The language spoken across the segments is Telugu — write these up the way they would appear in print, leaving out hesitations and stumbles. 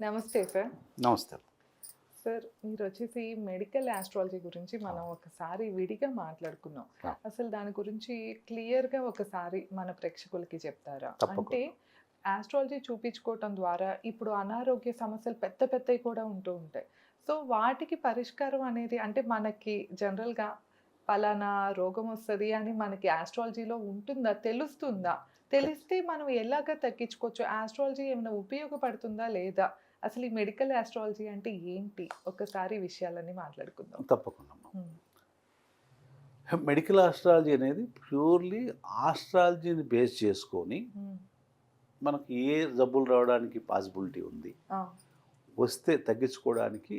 నమస్తే సార్. నమస్తే. సార్ మీరొచ్చేసి మెడికల్ యాస్ట్రాలజీ గురించి మనం ఒకసారి విడిగా మాట్లాడుకున్నాం. ఆ! అసలు దాని గురించి క్లియర్‌గా ఒకసారి మన ప్రేక్షకులకి చెప్తారా? అంటే తప్పకుండా. యాస్ట్రాలజీ చూపించుకోవటం ద్వారా ఇప్పుడు అనారోగ్య సమస్యలు పెద్ద పెద్దవి కూడా ఉంటూ ఉంటాయి. సో, వాటికి పరిష్కారం అనేది అంటే మనకి జనరల్‌గా పలానా రోగం వస్తది అని మనకి యాస్ట్రాలజీలో ఉంటుందా? తెలుస్తుందా? తెలిస్తే మనం ఎలాగా తగ్గించుకోవచ్చు? యాస్ట్రాలజీ ఏమైనా ఉపయోగపడుతుందా? లేదా? అసలు ఈ మెడికల్ యాస్ట్రాలజీ అంటే ఏంటి? ఒక్కసారి ఈ విషయాలన్నీ మాట్లాడుకుందాం. తప్పకుండా అమ్మా. హ్మ్. మెడికల్ ఆస్ట్రాలజీ అనేది ప్యూర్‌లీ ఆస్ట్రాలజీని బేస్ చేసుకొని హ్మ్. మనకి ఏ జబ్బులు రావడానికి పాసిబిలిటీ ఉంది. ఆ! వస్తే తగ్గించుకోవడానికి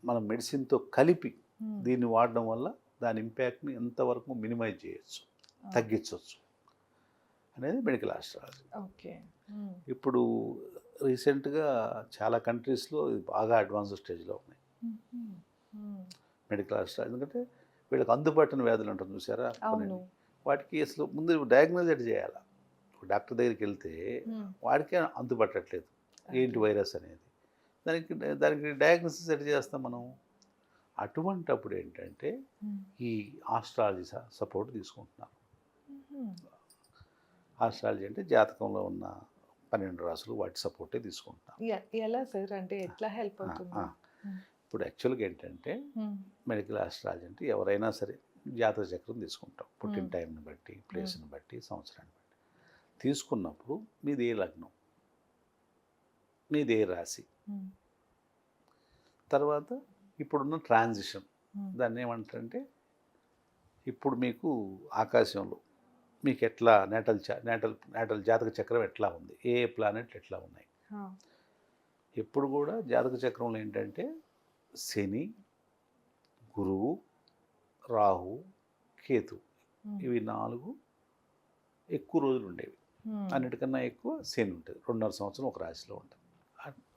మనం మెడిసిన్‌తో కలిపి హ్మ్. దీన్ని వాడడం వల్ల దాని ఇంపాక్ట్‌ని ఎంతవరకు మినిమైజ్ చేయొచ్చు, ఆ! తగ్గించొచ్చు అనేది మెడికల్ ఆస్ట్రాలజీ. ఓకే. హ్మ్. ఇప్పుడు రీసెంట్‌గా చాలా కంట్రీస్‌లో ఇది బాగా అడ్వాన్స్డ్ స్టేజ్‌లో ఉన్నాయి హుహు. హ్మ్. Medical astrology. ఎందుకంటే వీళ్ళకి అందుబాటున వ్యాధులు ఉంటుంది చూసారా కొన్ని. అవును. వాటికి అసలు ముందు డయాగ్నోజ్ ఎట్లా చేయాలా? డాక్టర్ దగ్గరికెళ్తే హ్మ్. వాడికే అంతుపట్టట్లేదు. ఏంటి అదే. వైరస్ అనేది. దానికి దానికి డయాగ్నోసిస్ ఎట్లా చేస్తాం మనం? అటువంటప్పుడు ఏంటంటే హ్మ్. ఈ ఆస్ట్రాలజీ సపోర్ట్ తీసుకుంటున్నాను. హుహు. ఆస్ట్రాలజీ అంటే జాతకంలో ఉన్న 12 రాసులు వాటి సపోర్టే తీసుకుంటున్నాను. ఎలా సార్? అంటే ఎట్లా హెల్ప్ ఆ! అవుతుంది? ఆ! హ్మ్. ఇప్పుడు యాక్చువల్‌గా ఏంటంటే హ్మ్. మెడికల్ ఆస్ట్రాలజీ అంటే ఎవరైనా సరే జాతక చక్రం తీసుకుంటాం. పుట్టిన హ్మ్. టైంని బట్టి, హ్మ్. ప్లేస్‌ని బట్టి, సంవత్సరాన్ని బట్టి. తీసుకున్నప్పుడు మీది ఏ లగ్నం? మీది ఏ రాశి? హ్మ్. తర్వాత ఇప్పుడున్న ట్రాన్సిషన్ హ్మ్. దాన్నేమంటారంటే, ఇప్పుడు మీకు ఆకాశంలో మీకెట్లా నేటల్ జాతక చక్రం ఎట్లా ఉంది? ఏ ఏ ప్లానెట్లు ఎట్లా ఉన్నాయి? ఆ! ఎప్పుడు కూడా జాతక చక్రంలో ఏంటంటే శని, గురువు, రాహు, కేతు హ్మ్. ఇవి 4 ఎక్కువ రోజులు ఉండేవి. హ్మ్. అన్నిటికన్నా ఎక్కువ శని ఉంటది. 2.5 సంవత్సరం ఒక రాశిలో ఉంటది.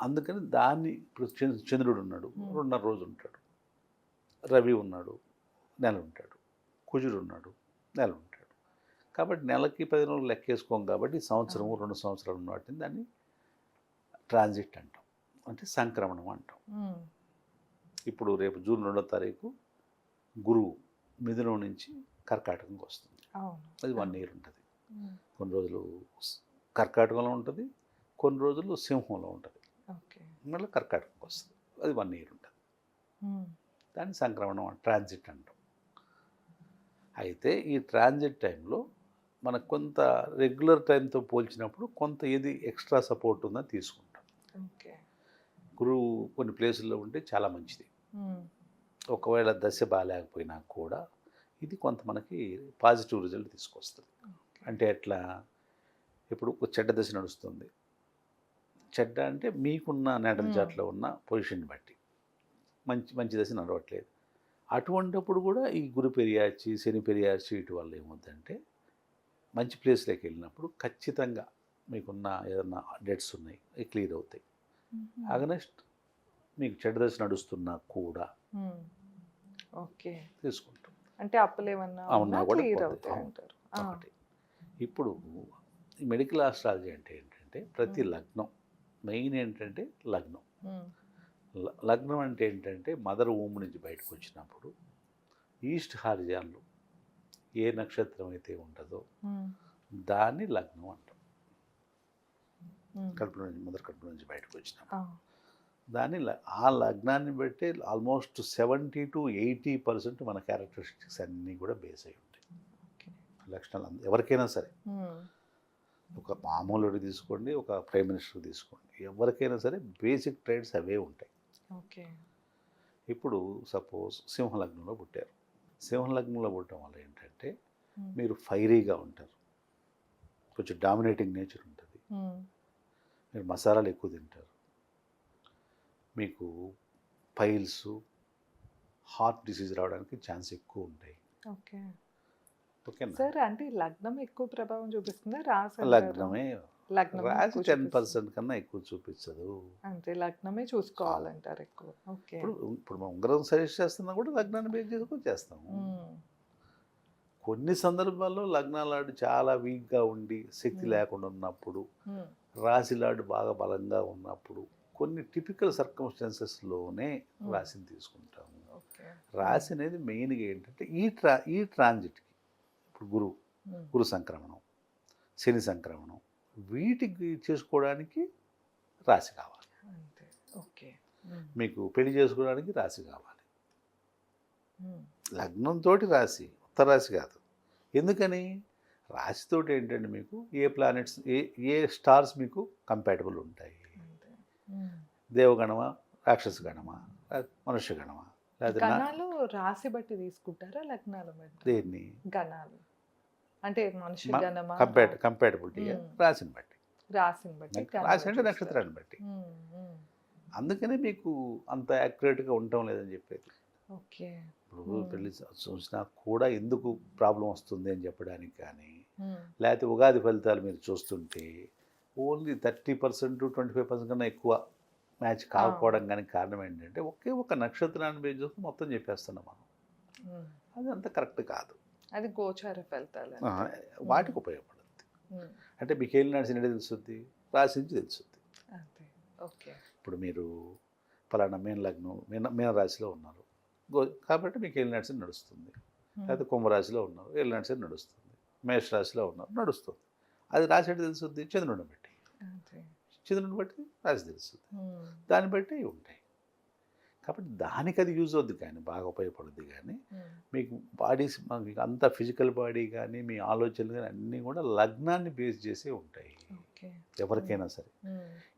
అందుకని దాన్ని ఇప్పుడు చంద్రుడు ఉన్నాడు. హ్మ్. 2.5 రోజులు ఉంటాడు. రవి ఉన్నాడు. నెల ఉంటాడు. కుజుడు ఉన్నాడు. నెల ఉంటాడు. కాబట్టి నెలకి 10 రోజులు లెక్కేసుకోం కాబట్టి సంవత్సరము, అవును. 2 సంవత్సరాలు ఉన్న వాటిని దాన్ని ట్రాన్సిట్ అంటాం. అంటే సంక్రమణం అంటాం. హ్మ్. ఇప్పుడు రేపు జూన్ 2వ తారీఖు గురువు మిథునం నుంచి కర్కాటకంకి వస్తుంది. అవును. అది ఆ! 1 ఇయర్ ఉంటది. హ్మ్. కొన్ని రోజులు కర్కాటకంలో ఉంటది. కొన్ని రోజులు సింహంలో ఉంటది. ఓకే. మళ్ళీ కర్కాటకంకి వస్తది. అది 1 ఇయర్ ఉంటది. హ్మ్. దాన్ని సంక్రమణం ట్రాన్సిట్ అంటాం. అయితే ఈ ట్రాన్సిట్ టైంలో మనకు కొంత రెగ్యులర్ టైంతో పోల్చినప్పుడు కొంత ఏది ఎక్స్ట్రా సపోర్ట్ ఉందని తీసుకుంటాం. ఓకే. గురువు కొన్ని ప్లేసుల్లో ఉంటే చాలా మంచిది. హ్మ్. ఒకవేళ దశ బాలేకపోయినా కూడా ఇది కొంత మనకి పాజిటివ్ రిజల్ట్ తీసుకొస్తది. ఓకే. అంటే ఎట్లా? ఇప్పుడు ఒక చెడ్డ దశ నడుస్తుంది. చెడ్డ అంటే మీకున్న నేటల్ హ్మ్. చార్ట్‌లో ఉన్న పొజిషన్‌ని బట్టి. మంచి మంచి దశ నడవట్లేదు. అటువంటప్పుడు కూడా ఈ గురు పెరియాచి, శని పెరియాచి వీటి వల్ల ఏమవుద్దంటే మంచి ప్లేస్‌లోకి వెళ్ళినప్పుడు ఖచ్చితంగా మీకున్న ఏదన్నా డెట్స్ ఉన్నాయి. అవి క్లియర్ అవుతాయి. హుహు. అగనెస్ట్ మీకు చెడ్డ దశ నడుస్తున్నా కూడా హ్మ్. ఓకే. తీసుకుంటాం. అంటే అప్పులేమన్నా ఉన్నా అవునా కూడా క్లియర్ పోతాయి. అవును. అవుతాయంటారు. ఆ! ఒకటి. ఇప్పుడు ఈ మెడికల్ ఆస్ట్రాలజీ అంటే ఏంటంటే ప్రతి హ్మ్. లగ్నం మెయిన్ ఏంటంటే లగ్నం. హ్మ్. లగ్నం అంటే ఏంటంటే మదర్ వూమ్ నుంచి బయటకొచ్చినప్పుడు ఈస్ట్ హారిజాన్‌లో ఏ నక్షత్రం అయితే ఉంటదో హ్మ్. దాన్ని లగ్నం అంటాం. హ్మ్. కడుపులో నుంచి మదర్ కడుపులో నుంచి బయటకొచ్చినప్పుడు. ఆ! దాన్ని ఆ లగ్నాన్ని బట్టే ఆల్మోస్ట్ 70-80% మన క్యారెక్టరిస్టిక్స్ అన్నీ కూడా బేస్ అయి ఉంటాయి. ఓకే. లక్షణాలు ఎవరికైనా సరే. హ్మ్. ఒక మామూలుడికి తీసుకోండి, ఒక ప్రైమ్ మినిస్టర్ తీసుకోండి. ఎవరికైనా సరే బేసిక్ ట్రైట్స్ అవే ఉంటాయి. ఓకే. ఇప్పుడు సపోజ్ సింహలగ్నంలో పుట్టారు. సింహలగ్నంలో పుట్టడం వల్ల ఏంటంటే హ్మ్. మీరు ఫైరీగా ఉంటారు. కొంచెం డామినేటింగ్ నేచర్ ఉంటుంది. హ్మ్. మీరు మసాలాలు ఎక్కువ తింటారు. మీకు పైల్స్, హార్ట్ డిసీజ్ రావడానికి ఛాన్స్ ఎక్కువ ఉంటాయి. ఓకే. ఓకేనా? సార్ అంటే లగ్నం ఎక్కువ ప్రభావం చూపిస్తుందా? రాసంటారా? లగ్నమే లగ్నమే రాశి ఎక్కువ చూపిస్తుంది. 10% కన్నా ఎక్కువ చూపించదు. అంతే లగ్నమే అవును. చూసుకోవాలంటారు ఎక్కువ. ఓకే. ఇప్పుడు మనం ఉంగరం సజెస్ట్ చేస్తున్నా కూడా లగ్నాన్ని బేస్ చేసుకొని చేస్తాము. హ్మ్. కొన్ని సందర్భాల్లో లగ్నాలాడు చాలా వీక్‌గా ఉండి శక్తి హ్మ్. లేకుండా ఉన్నప్పుడు, హ్మ్. రాశిలాడు బాగా బలంగా ఉన్నప్పుడు కొన్ని టిపికల్ సర్కమ్స్టాన్సెస్లోనే రాశిని తీసుకుంటాము. ఓకే. రాశి అనేది మెయిన్గా ఏంటంటే ఈ ట్రాన్జిట్కి ఇప్పుడు గురు సంక్రమణం, శని సంక్రమణం, వీటికి చేసుకోవడానికి రాశి కావాలి. అంతే. ఓకే. మీకు పెళ్లి చేసుకోవడానికి రాశి కావాలి. లగ్నంతో రాశి, ఉత్తర రాశి కాదు. ఎందుకని? రాశితోటి ఏంటంటే మీకు ఏ ప్లానెట్స్ ఏ స్టార్స్ మీకు కంపాటబుల్ ఉంటాయి. దేవగణమా, రాక్షస గణమా, మనుష్య గణమా, లేదా గణాలు రాశి బట్టి తీసుకుంటారా లగ్నాల బట్టి? దేన్ని గణాలు అంటే మనుష్య గణమా? కంపాటబిలిటీ రాశిని బట్టి. రాశిని బట్టి రాశి అంటే నక్షత్రాన్ని బట్టి. అందుకనే మీకు అంత యాక్యురేట్గా ఉండటం లేదని చెప్పేది. ఓకే. ఇప్పుడు పెళ్లి చూసినా కూడా ఎందుకు ప్రాబ్లం వస్తుంది అని చెప్పడానికి కానీ, లేకపోతే ఉగాది ఫలితాలు మీరు చూస్తుంటే ఓన్లీ 30% 25% కన్నా ఎక్కువ మ్యాచ్ కాకపోవడం కానీ కారణం ఏంటంటే ఒకే ఒక నక్షత్రాన్ని బేస్ చేసుకుని మొత్తం చెప్పేస్తున్నాం మనం. అది అంత కరెక్ట్ కాదు. అది గోచార ఫలితాలు వాటికి ఉపయోగపడుతుంది. అంటే మీకు ఏలినాడు శని తెలుస్తుంది, రాశి నుంచి తెలుస్తుంది. ఓకే. ఇప్పుడు మీరు ఫలానా మీన రాశిలో ఉన్నారు కాబట్టి మీకు ఏలినాడు శని నడుస్తుంది. లేకపోతే కుంభరాశిలో ఉన్నారు, ఏలినాడు శని నడుస్తుంది. మేష రాశిలో ఉన్నారు, నడుస్తుంది. అది రాశి అంటే తెలుస్తుంది చంద్రుడిని బట్టి. చంద్రుడిని బట్టి రాశి తెలుస్తుంది. దాన్ని బట్టి ఉంటాయి. కాబట్టి దానికి అది యూజ్ అవుద్ది కానీ బాగా ఉపయోగపడుద్ది. కానీ మీకు బాడీస్ మీకు అంత ఫిజికల్ బాడీ కానీ మీ ఆలోచనలు కానీ అన్నీ కూడా లగ్నాన్ని బేస్ చేసే ఉంటాయి ఎవరికైనా సరే.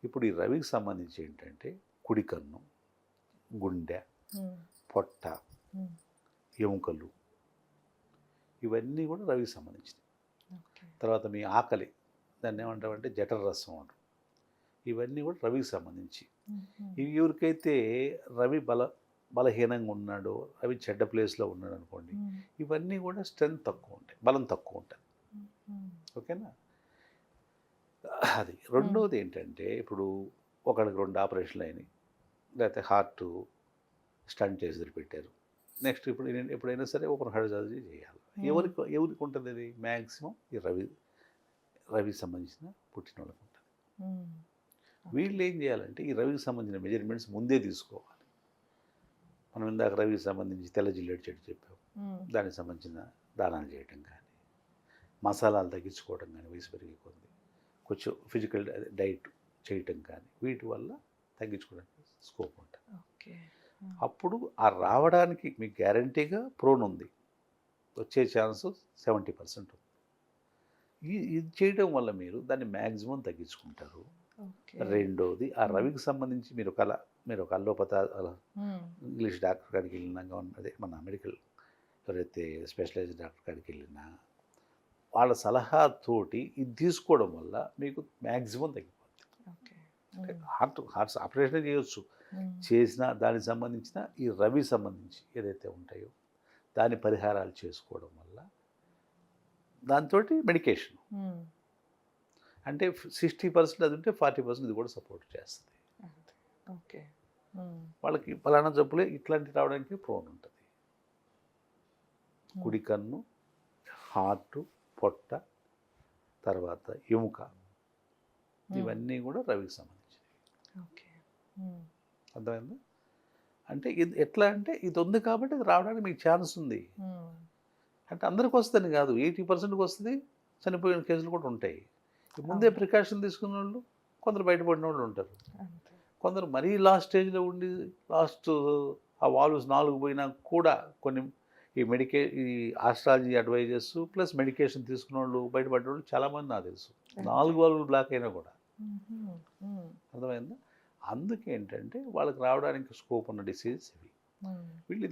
ఇప్పుడు ఈ రవికి సంబంధించి ఏంటంటే కుడి కన్ను, గుండె, పొట్ట, ఎముకలు, ఇవన్నీ కూడా రవికి సంబంధించినవి. తర్వాత మీ ఆకలి, దాన్ని ఏమంటామంటే జఠర రసం అంటారు. ఇవన్నీ కూడా రవికి సంబంధించి. ఇవి ఎవరికైతే రవి బలహీనంగా ఉన్నాడో, రవి చెడ్డ ప్లేస్లో ఉన్నాడు అనుకోండి, ఇవన్నీ కూడా స్ట్రెంత్ తక్కువ ఉంటాయి, బలం తక్కువ ఉంటుంది. ఓకేనా? అది రెండోది ఏంటంటే ఇప్పుడు ఒకడికి 2 ఆపరేషన్లు అయినాయి, లేకపోతే హార్ట్ స్టంట్ చేసి పెట్టారు. నెక్స్ట్ ఎప్పుడైనా సరే ఓపెన్ హార్ట్ సర్జరీ చేయాలి. ఎవరికి ఉంటుంది అది? మ్యాక్సిమం ఈ రవికి సంబంధించిన పుట్టిన వాళ్ళకి ఉంటుంది. వీళ్ళు ఏం చేయాలంటే ఈ రవికి సంబంధించిన మెజర్మెంట్స్ ముందే తీసుకోవాలి. మనం ఇందాక రవికి సంబంధించి తెల్ల జిల్లేడు చెట్టు చెప్పాము, దానికి సంబంధించిన దానాలు చేయటం కానీ, మసాలాలు తగ్గించుకోవడం కానీ, వయసు పెరిగే కొద్ది కొంచెం ఫిజికల్ డైట్ చేయటం కానీ, వీటి వల్ల తగ్గించుకోవడానికి స్కోప్ ఉంటుంది. అప్పుడు ఆ రావడానికి మీకు గ్యారంటీగా ప్రోన్ ఉంది, వచ్చే ఛాన్స్ 70% ఉంది. ఇది చేయడం వల్ల మీరు దాన్ని మ్యాక్సిమం తగ్గించుకుంటారు. రెండోది ఆ రవికి సంబంధించి మీరు ఒక అల్లోపత ఇంగ్లీష్ డాక్టర్ కాడికి వెళ్ళినా, అదే మన మెడికల్ ఎవరైతే స్పెషలైజ్డ్ డాక్టర్ కాడికి వెళ్ళినా వాళ్ళ సలహాతోటి ఇది తీసుకోవడం వల్ల మీకు మ్యాక్సిమం తగ్గిపోతుంది. హార్ట్స్ ఆపరేషన్ చేయొచ్చు, చేసిన దానికి సంబంధించిన ఈ రవి సంబంధించి ఏదైతే ఉంటాయో దాని పరిహారాలు చేసుకోవడం వల్ల, దాంతో మెడికేషన్ అంటే 60% అది ఉంటే 40% ఇది కూడా సపోర్ట్ చేస్తుంది. ఓకే. వాళ్ళకి ఫలానా జబ్బులే ఇట్లాంటి రావడానికి ప్రోన్ ఉంటుంది. కుడి కన్ను, హార్ట్, పొట్ట, తర్వాత ఎముక, ఇవన్నీ కూడా రవికి సంబంధించినవి. అర్థమైందా? అంటే ఇది ఎట్లా అంటే ఇది ఉంది కాబట్టి ఇది రావడానికి మీకు ఛాన్స్ ఉంది. అంటే అందరికి వస్తుందని కాదు, 80%కి వస్తుంది. చనిపోయిన కేసులు కూడా ఉంటాయి. ముందే ప్రికాషన్ తీసుకున్న వాళ్ళు కొందరు బయటపడిన వాళ్ళు ఉంటారు. కొందరు మరీ లాస్ట్ స్టేజ్లో ఉండి లాస్ట్ ఆ వాల్వ్స్ 4 పోయినా కూడా కొన్ని ఈ ఆస్ట్రాలజీ అడ్వైజర్స్ ప్లస్ మెడికేషన్ తీసుకున్న వాళ్ళు బయటపడిన వాళ్ళు చాలామంది నాకు తెలుసు. 4 వాల్వ్లు బ్లాక్ అయినా కూడా. అర్థమైందా? అందుకే ఏంటంటే వాళ్ళకి రావడానికి స్కోప్ ఉన్న డిసీజ్ ఇవి. వీళ్ళు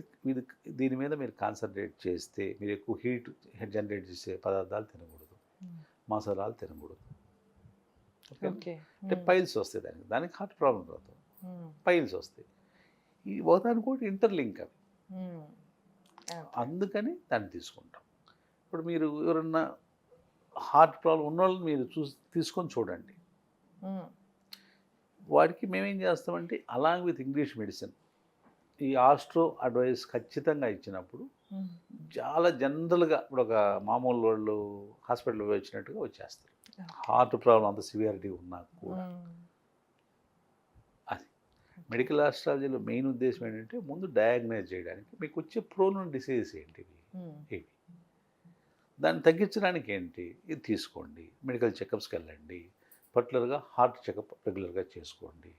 దీని మీద మీరు కాన్సన్ట్రేట్ చేస్తే మీరు ఎక్కువ హీట్ జనరేట్ చేసే పదార్థాలు తినకూడదు, మసాలాలు తినకూడదు. అంటే పైల్స్ వస్తాయి, దానికి హార్ట్ ప్రాబ్లం రాదు, పైల్స్ వస్తాయి. ఈ ఒకదానికి కూడా ఇంటర్లింక్ అవి. అందుకని దాన్ని తీసుకుంటాం. ఇప్పుడు మీరు ఎవరన్నా హార్ట్ ప్రాబ్లం ఉన్న వాళ్ళని మీరు తీసుకొని చూడండి. వాడికి మేమేం చేస్తామంటే అలాంగ్ విత్ ఇంగ్లీష్ మెడిసిన్ ఈ ఆస్ట్రో అడ్వైస్ ఖచ్చితంగా ఇచ్చినప్పుడు చాలా జనరల్గా ఇప్పుడు ఒక మామూలు వాళ్ళు హాస్పిటల్ వచ్చినట్టుగా వచ్చేస్తారు. హార్ట్ ప్రాబ్లం అంత సివియారిటీ ఉన్నా కూడా అది మెడికల్ ఆస్ట్రాలజీలో మెయిన్ ఉద్దేశం ఏంటంటే ముందు డయాగ్నైజ్ చేయడానికి మీకు వచ్చే ప్రోన్ డిసీజెస్ ఏంటివి ఇవి, దాన్ని తగ్గించడానికి ఏంటి ఇది తీసుకోండి, మెడికల్ చెకప్స్కి వెళ్ళండి, పర్టికులర్గా హార్ట్ చెకప్ రెగ్యులర్గా చేసుకోండి.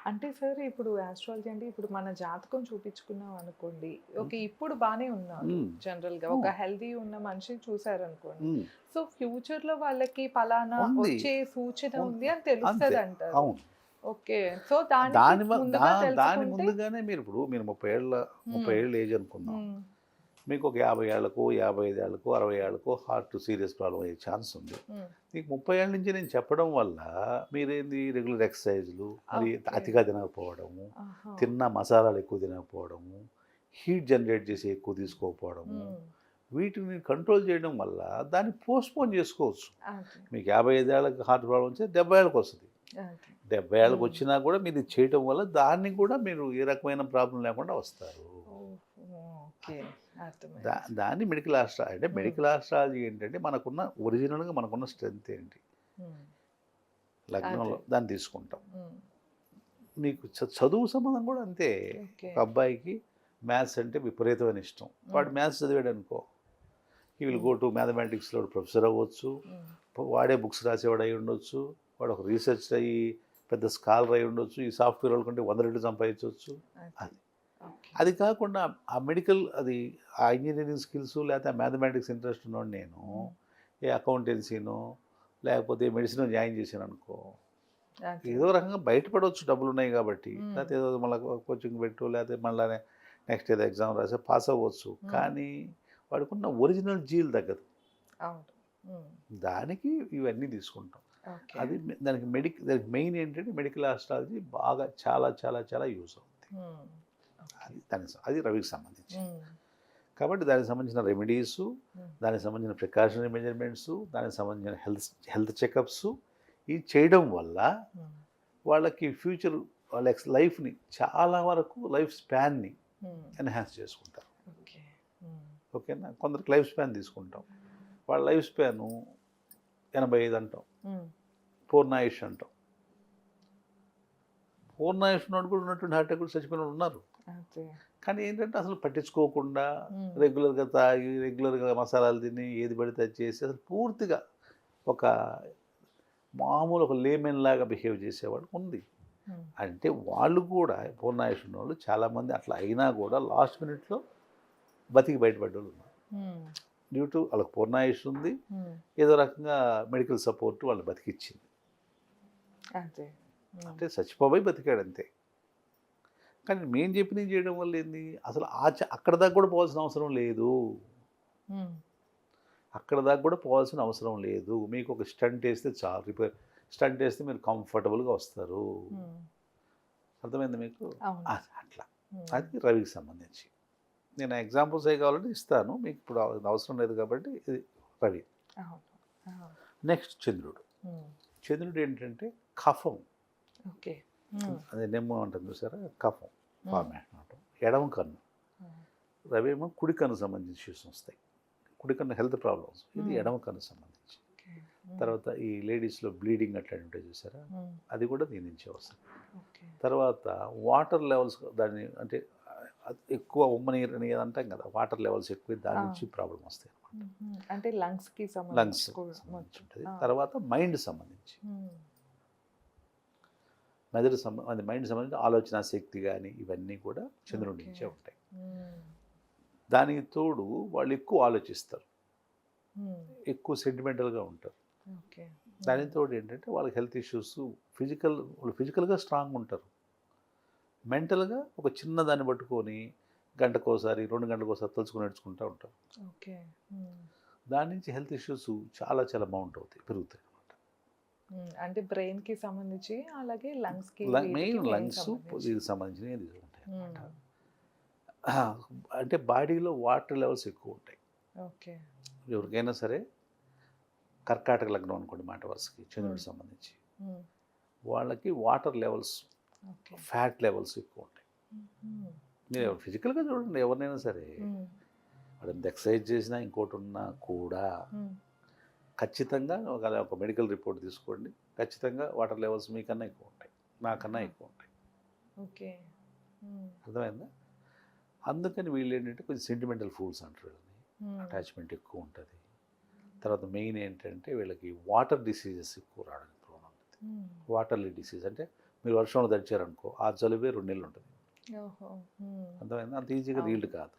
అంటే సార్ ఇప్పుడు ఆస్ట్రాలజీ అంటే ఇప్పుడు మన జాతకం చూపించుకున్నాం అనుకోండి, ఓకే ఇప్పుడు బాగానే ఉన్నారు జనరల్ గా, ఒక హెల్దీ ఉన్న మనిషిని చూసారనుకోండి, సో ఫ్యూచర్ లో వాళ్ళకి పలానా ఉంది. వచ్చే సూచన ఉంది అని తెలుస్తుంది అంతే. అంటారు. అవును. ఓకే, సో దాని ముందుగా దాని తెలుసుకుంటే ముందుగానే మీరు 30 ఏళ్ళ ఏజ్ అనుకుందాం, ఉమ్, మీకు ఒక 50 ఏళ్ళకు 55 ఏళ్ళకు 60 ఏళ్ళకు హార్ట్ సీరియస్ ప్రాబ్లం అయ్యే ఛాన్స్ ఉంది. ఉమ్, మీకు 30 ఏళ్ళ నుంచి నేను చెప్పడం వల్ల మీరేంది రెగ్యులర్ ఎక్సర్సైజులు, మరి Okay. అతిగా తినకపోవడము, ఆహా, తిన్న మసాలాలు ఎక్కువ తినకపోవడము, హీట్ జనరేట్ చేసి ఎక్కువ తీసుకోకపోవడము, ఉమ్, వీటిని కంట్రోల్ చేయడం వల్ల దాన్ని పోస్ట్పోన్ చేసుకోవచ్చు. అదే, మీకు 55 ఏళ్ళకి హార్ట్ ప్రాబ్లం వచ్చి 70 ఏళ్ళకి వస్తుంది. అదే. 70 ఏళ్ళకి వచ్చినా కూడా మీరు ఇది చేయడం వల్ల దాన్ని కూడా మీరు ఏ రకమైన ప్రాబ్లం లేకుండా వస్తారు. ఓకే, అర్థమైంది. దాన్ని మెడికల్ ఆస్ట్రాలజీ అంటే, మెడికల్ ఆస్ట్రాలజీ ఏంటంటే మనకున్న ఒరిజినల్గా మనకున్న స్ట్రెంత్ ఏంటి, ఉమ్, లగ్నంలో అదే. దాన్ని తీసుకుంటాం. ఉమ్, మీకు చదువు సంబంధం కూడా అంతే. ఓకే. ఒక అబ్బాయికి మ్యాథ్స్ అంటే విపరీతమైన ఇష్టం, వాడు మ్యాథ్స్ చదివాడు అనుకో, ఈ విల్ గో టు మ్యాథమెటిక్స్లో ప్రొఫెసర్ అవ్వచ్చు, వాడే బుక్స్ రాసేవాడు అయి ఉండొచ్చు, వాడు ఒక రీసెర్చ్ అయ్యి పెద్ద స్కాలర్ అయి ఉండొచ్చు, ఈ సాఫ్ట్వేర్ వాళ్ళ కంటే 100 రెట్లు సంపాదించవచ్చు. అది ఓకే. అది కాకుండా ఆ మెడికల్ అది ఆ ఇంజనీరింగ్ స్కిల్స్ లేకపోతే ఆ మ్యాథమెటిక్స్ ఇంట్రెస్ట్ ఉన్నవాడు నేను ఏ అకౌంటెన్సీనో లేకపోతే మెడిసిన్ జాయిన్ చేశాను అనుకో, అదే. ఏదో రకంగా బయటపడవచ్చు, డబ్బులు ఉన్నాయి కాబట్టి, మ్మ్. లేకపోతే ఏదో మళ్ళీ కోచింగ్ పెట్టు లేకపోతే మళ్ళీ నెక్స్ట్ ఏదో ఎగ్జామ్ రాసి పాస్ అవ్వచ్చు. కానీ వాడికున్న ఒరిజినల్ జీల్ తగ్గదు. అవును. ఉమ్, దానికి ఇవన్నీ తీసుకుంటాం. ఓకే. అది దానికి మెయిన్ ఏంటంటే మెడికల్ ఆస్ట్రాలజీ బాగా చాలా చాలా చాలా యూజ్ అవుతుంది. ఉమ్, అది రవికి సంబంధించి. ఉమ్, కాబట్టి దానికి సంబంధించిన రెమెడీస్, ఉమ్, దానికి సంబంధించిన ప్రికాషనరీ మెజర్మెంట్స్, దానికి సంబంధించిన హెల్త్ చెకప్స్ ఇవి చేయడం వల్ల ఉమ్, వాళ్ళకి ఫ్యూచర్ వాళ్ళ లైఫ్ని చాలా వరకు లైఫ్ స్పాన్ని ఉమ్, ఎన్హాన్స్ చేసుకుంటారు. ఓకే. ఉమ్, ఓకేనా, కొందరికి లైఫ్ స్పాన్ తీసుకుంటాం, వాళ్ళ లైఫ్ స్పాను 85 అంటాం, ఉమ్, పూర్ణాయుష్ అంటాం. పూర్ణాయుష్ ఉన్నాడు కూడా ఉన్నటువంటి హార్ట్ అటాక్ చచ్చిపోయిన వాళ్ళు ఉన్నారు. అదే. కానీ ఏంటంటే అసలు పట్టించుకోకుండా ఉమ్, రెగ్యులర్గా తాగి రెగ్యులర్గా మసాలాలు తిని ఏది పడితే అది చేసి అసలు పూర్తిగా ఒక మామూలు ఒక లేమెన్ లాగా బిహేవ్ చేసేవాడు ఉంది. ఉమ్, అంటే వాళ్ళు కూడా పూర్ణాయుష్ ఉన్న వాళ్ళు చాలామంది అట్లా అయినా కూడా లాస్ట్ మినిట్లో బతికి బయటపడ్డ వాళ్ళు ఉన్నారు. ఉమ్, డ్యూ టు వాళ్ళకి పూర్ణాయుష్ ఉంది, ఉమ్, ఏదో రకంగా మెడికల్ సపోర్ట్ వాళ్ళు బతికిచ్చింది. అదే. ఉమ్, అంటే చచ్చిపోయి బతికాడు అంతే. కానీ మేము చెప్పినవి చేయడం వల్ల ఏంది, అసలు అక్కడ దాకా కూడా పోవాల్సిన అవసరం లేదు. ఉమ్, అక్కడ దాకా కూడా పోవాల్సిన అవసరం లేదు. మీకు ఒక స్టంట్ వేస్తే చాలు, స్టంట్ వేస్తే మీరు కంఫర్టబుల్గా వస్తారు. ఉమ్, అర్థమైంది మీకు? అవును. అట్లా ఉమ్, అది రవికి సంబంధించి. నేను ఎగ్జాంపుల్స్ అవి కావాలంటే ఇస్తాను, మీకు ఇప్పుడు అవసరం లేదు కాబట్టి ఇది రవి. అవును. అవును. నెక్స్ట్ చంద్రుడు. ఉమ్, చంద్రుడు ఏంటంటే కఫం, ఓకే. ఉమ్, అదే నెమ్ము అంటుంది చూసారా, కఫం ఉమ్, ఫార్మేషన్ అంటాం. ఎడమ కన్ను. ఉమ్, రవి ఏమో కుడి కన్ను సంబంధించి ఇష్యూస్ వస్తాయి, కుడి కన్ను హెల్త్ ప్రాబ్లమ్స్, ఇది Hmm. ఎడమ కన్ను సంబంధించి. ఓకే. ఉమ్, తర్వాత ఈ లేడీస్లో బ్లీడింగ్ అట్లాంటి ఉంటాయి చూసారా, ఉమ్, అది కూడా దీని నుంచే వస్తుంది. ఓకే. తర్వాత వాటర్ లెవెల్స్, దాన్ని అంటే అది ఎక్కువ ఉమ్మనీరు అని అంటాం కదా, వాటర్ లెవెల్స్ ఎక్కువ, దాని నుంచి ప్రాబ్లం వస్తాయి అన్నమాట. ఉమ్, ఉమ్, అంటే లంగ్స్ కి లంగ్స్ సంబంధించి సంబంధించి ఉంటుంది. ఆ. తర్వాత మైండ్ సంబంధించి, ఉమ్, మెదడు మైండ్ సంబంధించి ఆలోచన శక్తి కానీ ఇవన్నీ కూడా చంద్రుడి నుంచే Okay. ఉంటాయి. ఉమ్, దానికి తోడు వాళ్ళు ఎక్కువ ఆలోచిస్తారు, ఉమ్, ఎక్కువ సెంటిమెంటల్గా ఉంటారు. ఓకే. దానికి తోడు ఏంటంటే వాళ్ళకి హెల్త్ ఇష్యూస్, వాళ్ళు ఫిజికల్గా స్ట్రాంగ్ ఉంటారు, మెంటల్గా ఒక చిన్న దాన్ని పట్టుకొని గంటకోసారి 2 గంటలకోసారి తలుచుకొని నడుచుకుంటూ ఉంటారు. ఓకే. ఉమ్, దాని నుంచి హెల్త్ ఇష్యూస్ చాలా చాలా మౌంట్ అవుతాయి, పెరుగుతాయి అనమాట. ఉమ్, అంటే బ్రెయిన్ కి సంబంధించి అలాగే లంగ్స్ కి మెయిన్ లంగ్స్ దీనికి సంబంధించినవి ఉంటాయి అనమాట. ఉమ్, అంటే బాడీలో వాటర్ లెవెల్స్ ఎక్కువ ఉంటాయి. ఓకే. ఎవరికైనా సరే కర్కాటక లగ్నం అనుకోండి మాట వరుసకి చంద్రుడికి Hmm. సంబంధించి, ఉమ్, వాళ్ళకి water levels, okay. Fat levels ఎక్కువ ఉంటాయి. ఉమ్, మీరు ఫిజికల్గా చూడండి, ఎవరినైనా సరే ఉమ్, వాడు ఎంత ఎక్సర్సైజ్ చేసినా ఇంకోటి ఉన్నా కూడా ఉమ్, ఖచ్చితంగా ఒక మెడికల్ రిపోర్ట్ తీసుకోండి, ఖచ్చితంగా వాటర్ లెవెల్స్ మీకన్నా ఎక్కువ ఉంటాయి, నాకన్నా ఎక్కువ ఉంటాయి. ఓకే. హ్మ్. అర్థమైందా? అందుకని వీళ్ళు ఏంటంటే కొంచెం సెంటిమెంటల్ ఫూల్స్ అంటారు వీళ్ళని. హ్మ్. అటాచ్మెంట్ ఎక్కువ ఉంటుంది. తర్వాత మెయిన్ ఏంటంటే వీళ్ళకి వాటర్ డిసీజెస్ ఎక్కువ రావడానికి ప్రాబ్లం ఉంటుంది. హ్మ్. వాటర్లీ డిసీజ్ అంటే మీరు వర్షంలో తడిచారనుకో ఆ జలుబే 2 నెలలు ఉంటుంది. ఓహో! హ్మ్. అర్థమైందా? అంత ఈజీగా అవును. హీల్డ్ కాదు.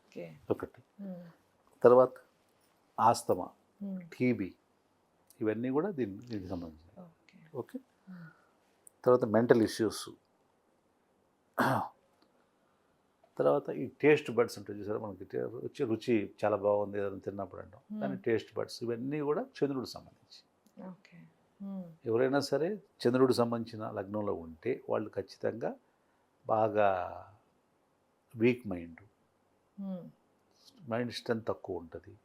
ఓకే. ఒకటి. హ్మ్. తర్వాత ఆస్తమా, హ్మ్. టీబీ ఇవన్నీ కూడా దీనికి సంబంధించినవి. ఓకే. ఓకే. హ్మ్. తర్వాత మెంటల్ ఇష్యూస్. తర్వాత ఈ టేస్ట్ బడ్స్ ఉంటుంది చూసారా మనకి వచ్చి రుచి చాలా బాగుంది ఏదైనా తిన్నప్పుడు అంటాం. దాని టేస్ట్ బడ్స్ ఇవన్నీ కూడా చంద్రుడికి సంబంధించి. ఓకే. హ్మ్. ఎవరైనా సరే చంద్రుడికి సంబంధించిన లగ్నంలో ఉంటే వాళ్ళు ఖచ్చితంగా బాగా వీక్ హ్మ్. మైండ్ స్ట్రెంత్ తక్కువ ఉంటుంది.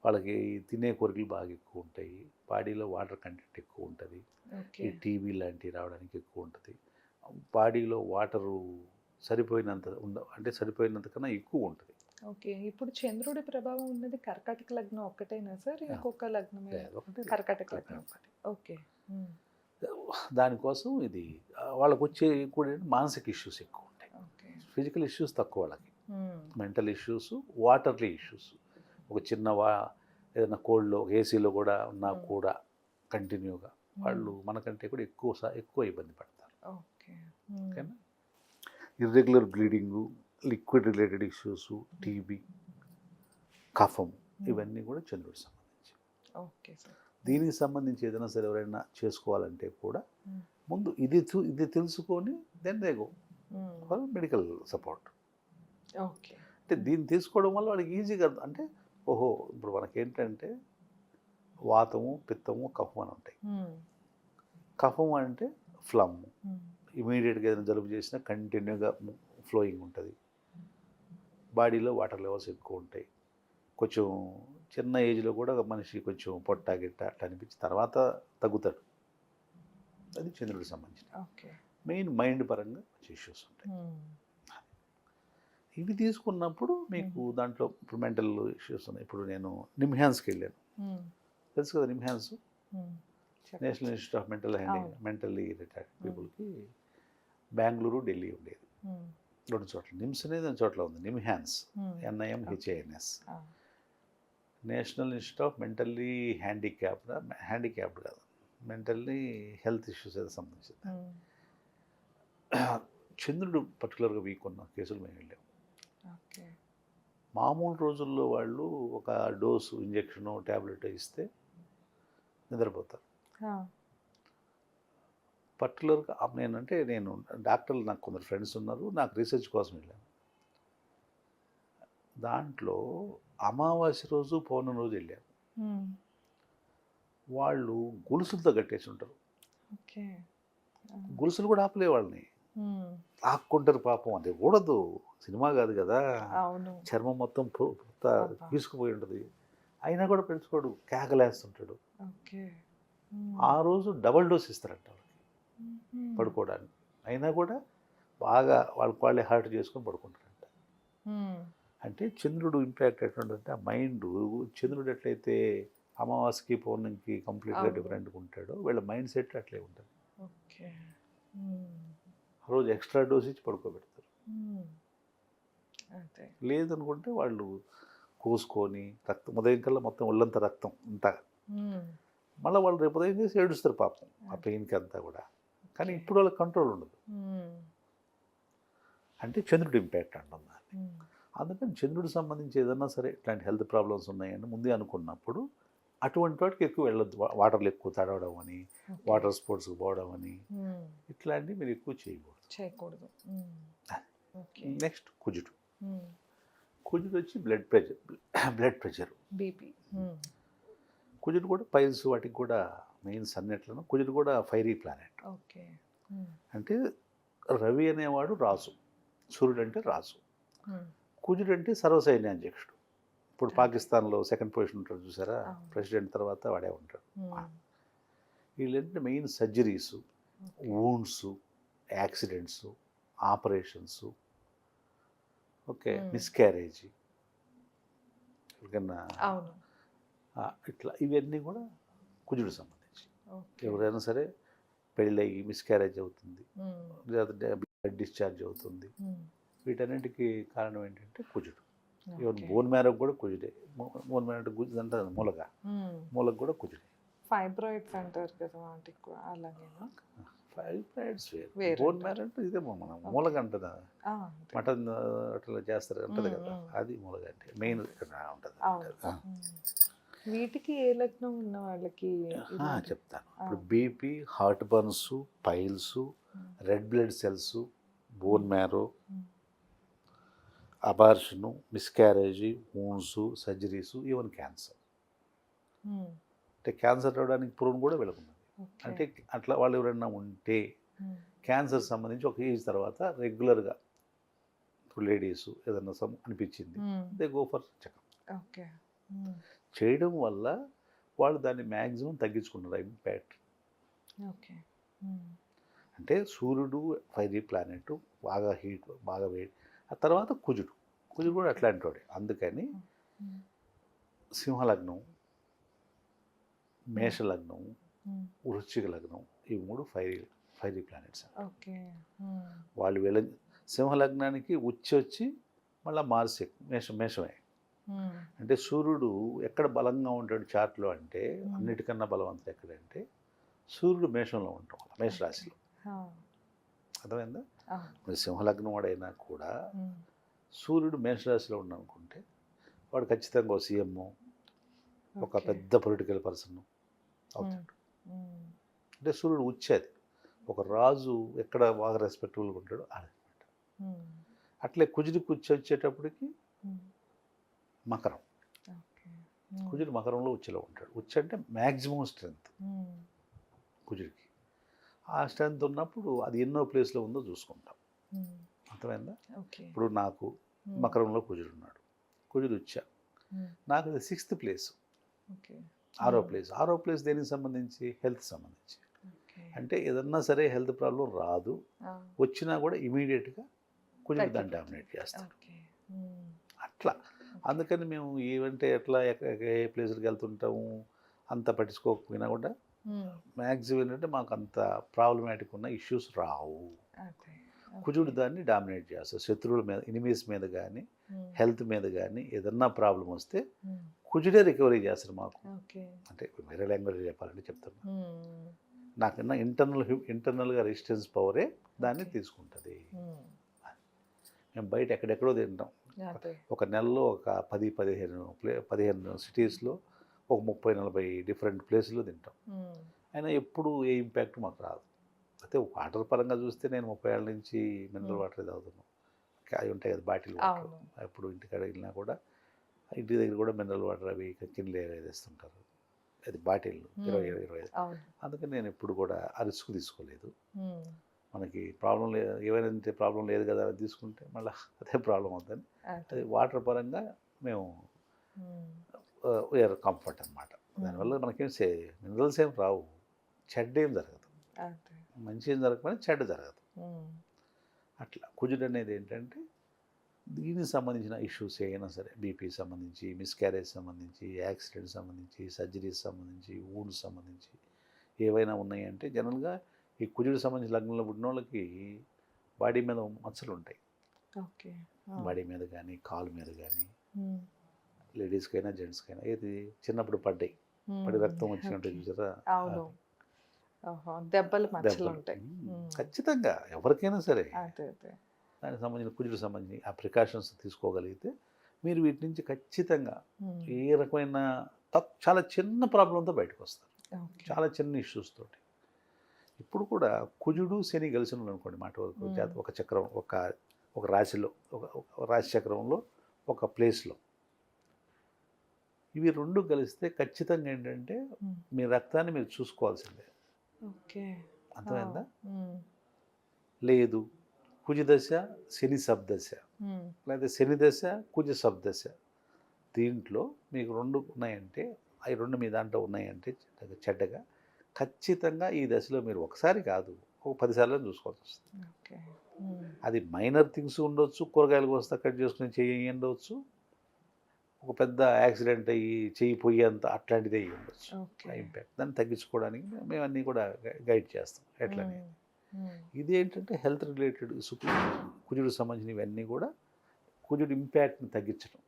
వాళ్ళకి తినే కోరికలు బాగా ఎక్కువ ఉంటాయి. బాడీలో వాటర్ కంటెంట్ ఎక్కువ ఉంటుంది. ఓకే. ఈ టీబీ లాంటివి రావడానికి ఎక్కువ ఉంటుంది. బాడీలో వాటరు సరిపోయినంత కన్నా ఎక్కువ ఉంటుంది. ఓకే. ఇప్పుడు చంద్రుడి ప్రభావం ఉన్నది కర్కాటక లగ్నం ఒక్కటేనా సార్? ఇంకొక లగ్నమే ఒకటి కర్కాటక లగ్నం ఒక్కటే. ఓకే. హ్మ్. దానికోసం ఇది వాళ్ళకొచ్చే కూడా మానసిక ఇష్యూస్ ఎక్కువ ఉంటాయి. ఓకే. ఫిజికల్ ఇష్యూస్ తక్కువ వాళ్ళకి. హ్మ్. Mental issues, వాటర్లీ issues. ఒక చిన్న ఏదైనా కోల్డ్‌లో, ఏసీలో కూడా ఉన్నా హ్మ్. కూడా కంటిన్యూగా వాళ్ళు మనకంటే కూడా ఎక్కువ ఇబ్బంది పడతారు. ఓకే. హ్మ్. ఓకేనా? Irregular bleeding, liquid related issues, TB, కఫం ఇవన్నీ కూడా చంద్రుడికి సంబంధించి. Okay sir. దీనికి సంబంధించి ఏదైనా సరే ఎవరైనా చేసుకోవాలంటే కూడా హ్మ్. ముందు ఇది తెలుసుకొని then they go for medical support. Okay. అంటే దీన్ని తీసుకోవడం వల్ల వాళ్ళకి ఈజీగా అంటే ఓహో! ఇప్పుడు మనకేంటంటే వాతము, పిత్తము, కఫం అని ఉంటాయి. హ్మ్. కఫం అంటే ఫ్లమ్. హ్మ్. ఇమీడియట్‌గా ఏదైనా జలుబు చేసినా కంటిన్యూగా ఫ్లోయింగ్ ఉంటుంది. బాడీలో వాటర్ లెవెల్స్ ఎక్కువ ఉంటాయి. కొంచెం చిన్న ఏజ్‌లో కూడా మనిషి కొంచెం పొట్ట, గిట్ట అట్లా అనిపించి తర్వాత తగ్గుతాడు. అది చంద్రుడికి సంబంధించినవి. ఓకే. మెయిన్ మైండ్ పరంగా కొంచెం ఇష్యూస్ ఉంటాయి. హ్మ్. ఇవి తీసుకున్నప్పుడు మీకు దాంట్లో ఇప్పుడు మెంటల్ ఇష్యూస్ ఉన్నాయి. ఇప్పుడు నేను నిమ్హాన్స్‌కి వెళ్ళాను. హ్మ్. తెలుసు కదా నిమ్హాన్స్? హ్మ్. నేషనల్ ఇన్స్టిట్యూట్ ఆఫ్ అవును. మెంటల్లీ రిటార్డ్ పీపుల్‌కి బెంగుళూరు, ఢిల్లీ ఉండేది. హ్మ్. 2 చోట్ల. నిమ్స్ అనేది 2 చోట్ల ఉంది. నిమ్హాన్స్ హ్మ్. NIMHANS. ఆ! నేషనల్ ఇన్స్టిట్యూట్ ఆఫ్ హ్యాండిక్యాప్డ్ కాదు. మెంటల్లీ హెల్త్ ఇష్యూస్ ఏదో సంబంధించింది. హ్మ్. చంద్రుడు పర్టికులర్‌గా వీక్ ఉన్న కేసులు మేము వెళ్ళాం. ఓకే. మామూలు రోజుల్లో వాళ్ళు ఒక డోసు ఇంజెక్షనో, టాబ్లెటో ఇస్తే నిద్రపోతారు. ఆ! పర్టికులర్‌గా నేను డాక్టర్లు నాకు కొందరు ఫ్రెండ్స్ ఉన్నారు. నాకు రీసెర్చ్ కోసం వెళ్ళాను. దాంట్లో అమావాస్య రోజు, పౌర్ణమి రోజు వెళ్ళాను. హ్మ్. వాళ్ళు గొలుసులతో కట్టేసి ఉంటారు. ఓకే. ఆ! గొలుసులు కూడా ఆపలే వాళ్ళని. హ్మ్. లాక్కుంటారు పాపం. అది కూడదు. సినిమా కాదు కదా! అవును. చర్మం మొత్తం అబ్బా! గీసుకుపోయి ఉంటుంది. అయినా కూడా పెంచుకోడు. కేకలేస్తుంటాడు. ఓకే. హ్మ్. ఆ రోజు డబుల్ డోస్ ఇస్తారంట వాళ్ళకి హుహు. పడుకోవడానికి. అయినా కూడా బాగా వాళ్ళే హర్ట్ చేసుకొని పడుకుంటారంట. హ్మ్. అంటే చంద్రుడు ఇంపాక్ట్ ఎట్లుంటుందంటే ఆ మైండు చంద్రుడు ఎట్లయితే అమావాస్యకి, పౌర్ణమికి కంప్లీట్‌గా అవును. డిఫరెంట్‌గా ఉంటాడో వీళ్ళ మైండ్ సెట్ అట్లే ఉంటుంది. ఓకే. హ్మ్. ఆ రోజు ఎక్స్ట్రా డోస్ ఇచ్చి పడుకోబెడతారు. హ్మ్. అదే. లేదనుకుంటే వాళ్ళు కోసుకొని ఉదయం కల్లా మొత్తం ఒళ్ళంతా రక్తం అంతా. హ్మ్. మళ్ళీ వాళ్ళు రేపు ఉదయం చేసి ఏడుస్తారు పాపం ఆ అదే. పెయిన్‌కి అంతా కూడా. కానీ ఓకే. ఇప్పుడు వాళ్ళకి కంట్రోల్ ఉండదు. హ్మ్. అంటే చంద్రుడి ఇంపాక్ట్ అంటాం దాన్ని. హ్మ్. అందుకని చంద్రుడికి సంబంధించి ఏదన్నా సరే ఇట్లాంటి హెల్త్ ప్రాబ్లమ్స్ ఉన్నాయని ముందే అనుకున్నప్పుడు అటువంటి వాటికి ఎక్కువ వెళ్ళొద్దు. వాటర్‌లో ఎక్కువ తడవడం అని, ఓకే. వాటర్ స్పోర్ట్స్‌కి పోవడం అని హ్మ్. ఇట్లాంటివి మీరు ఎక్కువ చేయకూడదు. చేయకూడదు. హ్మ్. ఓకే. నెక్స్ట్ కుజుడు. హ్మ్. కుజుడు వచ్చి బ్లడ్ ప్రెషర్. బీపీ. హ్మ్. కుజుడు కూడా పైల్స్ వాటికి కూడా మెయిన్ సన్ ఎట్లనో కుజుడు కూడా ఫైరీ ప్లానెట్. ఓకే. హ్మ్. అంటే రవి అనేవాడు రాజు, సూర్యుడు అంటే రాజు, హ్మ్. కుజుడు అంటే సర్వసైన్యాధ్యక్షుడు. ఇప్పుడు అదే. పాకిస్తాన్‌లో సెకండ్ పొజిషన్ ఉంటాడు చూసారా? అవును. ప్రెసిడెంట్ తర్వాత వాడే ఉంటాడు. హ్మ్. వీళ్ళంటే main surgeries, okay. Wounds, accidents, operations, okay, miscarriage ఎవరికన్నా అవును. ఇట్లా ఇవన్నీ కూడా కుజుడు సంబంధించి. ఓకే. ఎవరైనా సరే పెళ్ళయ్యి మిస్‌క్యారేజ్ అవుతుంది. హ్మ్. లేదంటే డిశ్చార్జ్ అవుతుంది. హ్మ్. వీటన్నిటికీ కారణం ఏంటంటే కుజుడు. Even okay. బోన్ మ్యారో కూడా కుజుడే. బోన్ మ్యారో అంటే కుజుడు అంటారు మూలక. హ్మ్. మూలక కూడా కుజుడే. ఫైబ్రాయిడ్స్ అంటారు కదా! వాటికి కూడా అలాగేనా? ఫైబ్రాయిడ్స్ వేరు. వేరే బోన్ అంటారు. మ్యారో అంటే ఇదే మనం ఓకే. మూలక అంటదా. ఆ! అంతే. మటన్ అట్లా చేస్తారు అంటది హ్మ్. కదా. హ్మ్. అది మూలక అంటే మెయిన్ ఓకే. ఇక్కడ ఉంటుంది. అవును. హ్మ్. వీటికి ఏ లగ్నం ఉన్న వాళ్ళకి ఇలాంటి చెప్తాను. ఆ! ఇప్పుడు BP, heart burns, piles, hmm. Red blood cells, bone hmm. Marrow, hmm. Abortion, miscarriage, wounds, surgeries, even cancer. Hmm. అంటే క్యాన్సర్ రావడానికి పూర్వం కూడా వెళుతున్నది. ఓకే. అంటే అట్లా వాళ్ళు ఎవరైనా ఉంటే హ్మ్. క్యాన్సర్ సంబంధించి ఒక ఏజ్ తర్వాత రెగ్యులర్గా ఇప్పుడు లేడీస్ ఏదన్నా అనిపించింది, హ్మ్. They go for checkup. Okay. హ్మ్. చేయడం వల్ల వాళ్ళు దాన్ని మ్యాక్సిమం తగ్గించుకున్నారు ఇంపాక్ట్. ఓకే. హ్మ్. అంటే సూర్యుడు ఫైరీ ప్లానెట్, బాగా హీట్, బాగా వేడి. ఆ తర్వాత కుజుడు. కుజుడు కూడా ఓకే. అట్లాంటి వాడే. అందుకని హ్మ్. సింహలగ్నం, హ్మ్. మేషలగ్నం, హ్మ్. వృశ్చిక లగ్నం, ఈ మూడు ఫైరీ ఫైరీ ప్లానెట్స్. ఓకే. హ్మ్. వాళ్ళు వీళ్ళ సింహలగ్నానికి వచ్చి మళ్ళీ మార్స్ మేషమే. హ్మ్. అంటే సూర్యుడు ఎక్కడ బలంగా ఉంటాడు చార్ట్లో అంటే హ్మ్. అన్నిటికన్నా బలవంతుడు ఎక్కడంటే సూర్యుడు మేషంలో ఉంటాం వల్ల ఓకే. మేషరాశిలో. ఆ! అర్థమైందా? అవును. మరి సింహలగ్నం వాడైనా కూడా హ్మ్. సూర్యుడు మేషరాశిలో ఉన్నానుకుంటే వాడు ఖచ్చితంగా ఒక సీఎం, ఒక ఓకే. పెద్ద పొలిటికల్ పర్సన్ హ్మ్. అవుతాడు. హ్మ్. అంటే సూర్యుడు వచ్చేది ఒక రాజు ఎక్కడ బాగా రెస్పెక్టబుల్గా ఉంటాడో అదనమాట. హ్మ్. అట్లే కుజుడికి వచ్చేటప్పటికి హ్మ్. మకరం. ఓకే. హ్మ్. కుజుడు మకరంలో ఉచ్చులో ఉంటాడు. ఉచ్చు అంటే మ్యాక్సిమం స్ట్రెంగ్త్ హ్మ్. కుజుడికి. ఆ స్ట్రెంగ్త్ ఉన్నప్పుడు అది ఎన్నో ప్లేస్లో ఉందో చూసుకుంటాం. హ్మ్. అర్థమైందా? ఓకే. ఇప్పుడు నాకు హ్మ్. మకరంలో కుజుడు ఉన్నాడు. కుజుడు ఉచ్చ. హ్మ్. నాకు అది 6th ప్లేస్, ఓకే. 6వ హ్మ్. ప్లేస్. 6వ ప్లేస్ దేనికి సంబంధించి? హెల్త్ సంబంధించి. ఓకే. అంటే ఏదన్నా సరే హెల్త్ ప్రాబ్లం రాదు. ఆ! వచ్చినా కూడా ఇమీడియట్‌గా కుజుడు దాన్ని తగ్గిపోతుంది. డామినేట్ చేస్తాడు. ఓకే. హ్మ్. అట్లా. ఓకే. అందుకని మేము ఏవంటే ఎట్లా ఏ ప్లేసులకి వెళ్తుంటాము అంత పట్టించుకోకపోయినా కూడా హ్మ్. మ్యాక్సిమం ఏంటంటే మాకు అంత ప్రాబ్లమాటిక్ ఉన్న ఇష్యూస్ రావు. అదే. ఓకే. కుజుడు దాన్ని డామినేట్ చేస్తాడు. శత్రువుల మీద, ఎనిమీస్ మీద కానీ, హ్మ్. హెల్త్ మీద కానీ ఏదన్నా ప్రాబ్లం వస్తే హ్మ్. కుజుడే రికవరీ చేస్తాడు మాకు. ఓకే. అంటే వేరే లాంగ్వేజ్ చెప్పాలంటే చెప్తున్నా. హ్మ్. నాకన్నా ఇంటర్నల్‌గా రెసిస్టెన్స్ పవరే దాన్ని ఓకే. తీసుకుంటది. హ్మ్. మేము బయట ఎక్కడెక్కడో తింటాం. అదే. ఒక నెలలో ఒక 10, 15 సిటీస్‌లో ఒక 30, 40 డిఫరెంట్ ప్లేస్‌లో తింటాం. హ్మ్. అయినా ఎప్పుడు ఏ ఇంపాక్ట్ మాకు రాదు. అయితే వాటర్ పరంగా చూస్తే నేను 30 ఏళ్ల నుంచి మినరల్ హ్మ్. వాటరే తాగుతున్నాను. అవి ఉంటాయి కదా బాటిల్ వాటర్. అవును. ఎప్పుడు ఇంటికాడ వెళ్ళినా కూడా ఇంటి దగ్గర కూడా మినరల్ వాటర్ అవి కిన్లే తెస్తుంటారు. అది బాటిల్ 20, హ్మ్. 25. అవును. అందుకని నేను ఎప్పుడు కూడా ఆ రిస్క్ తీసుకోలేదు. హ్మ్. మనకి ప్రాబ్లం లేదు, ఏమైనా ప్రాబ్లం లేదు కదా అని తీసుకుంటే మళ్ళీ అదే ప్రాబ్లం అవుతుంది. అదే. అది వాటర్ పరంగా మేము హ్మ్. వీఆర్ కంఫర్ట్ అనమాట. హ్మ్. దానివల్ల మనకేం మినరల్స్ ఏం రావు, చెడ్డ ఏం జరగదు. అదే. మంచి ఏం జరగకపోయినా చెడ్డ జరగదు. హ్మ్. అట్లా కుజుడు అనేది ఏంటంటే దీనికి సంబంధించిన ఇష్యూస్ ఏమైనా సరే బీపీ సంబంధించి, మిస్క్యారేజ్ సంబంధించి, యాక్సిడెంట్ సంబంధించి, సర్జరీస్ సంబంధించి, వూండ్స్ సంబంధించి ఏవైనా ఉన్నాయంటే జనరల్గా ఈ కుజుడు సంబంధించిన లగ్నంలో పుట్టిన వాళ్ళకి బాడీ మీద మచ్చలు ఉంటాయి. ఓకే. ఆ! బాడీ మీద కానీ, కాలు మీద కానీ, హ్మ్. లేడీస్‌కైనా, జెంట్స్‌కైనా ఏది చిన్నప్పుడు పడ్డాయి. పడి హ్మ్. రక్తం వచ్చినట్టు ఓకే. చూసారా? అవును. అవి ఓహో! దెబ్బలు దెబ్బలు. మచ్చలుంటాయి. హ్మ్. ఖచ్చితంగా ఎవరికైనా సరే అదే. అదే. దానికి సంబంధించిన కుజుడికి సంబంధించి ఆ ప్రికాషన్స్ తీసుకోగలిగితే మీరు వీటి నుంచి ఖచ్చితంగా హ్మ్. ఏ రకమైన చాలా చిన్న ప్రాబ్లంతో బయటకొస్తారు. ఓకే. చాలా చిన్న ఇష్యూస్ తోటి. ఇప్పుడు కూడా కుజుడు, శని కలిసి ఉన్నారనుకోండి మాట వరకు హ్మ్. ఒక చక్రం ఒక రాశిలో ఒక రాశి చక్రంలో ఒక ప్లేస్‌లో ఇవి 2 కలిస్తే ఖచ్చితంగా ఏంటంటే హ్మ్. మీ రక్తాన్ని మీరు చూసుకోవాల్సిందే. ఓకే. ఆ! అర్థమైందా? హ్మ్. లేదు కుజదశ, శని సబ్దశ హ్మ్. లేదా శని దశ, కుజ సబ్దశ దీంట్లో మీకు 2 ఉన్నాయంటే, అయి 2 మీ దాంట్లో ఉన్నాయంటే చెడ్డగా ఖచ్చితంగా ఈ దశలో మీరు ఒకసారి కాదు, ఒక 10 సార్లు చూసుకోవాల్సొస్తుంది. ఓకే. హ్మ్. అది మైనర్ థింగ్స్ ఉండొచ్చు, కూరగాయలు కోస్తా కట్ చేసుకుని చెయ్యి అయ్యుండొచ్చు, ఒక పెద్ద యాక్సిడెంట్ అయ్యి చెయ్యి పొయ్యేంత అట్లాంటిది అయ్యుండొచ్చు. ఓకే. ఆ ఇంపాక్ట్. దాన్ని తగ్గించుకోవడానికి మేము అన్నీ కూడా గైడ్ చేస్తాం. ఎట్లనేది. హ్మ్. ఇది ఏంటంటే హెల్త్ రిలేటెడ్ కుజుడికి సంబంధించిన ఇవన్నీ కూడా కుజుడు ఇంపాక్ట్ని తగ్గించడం,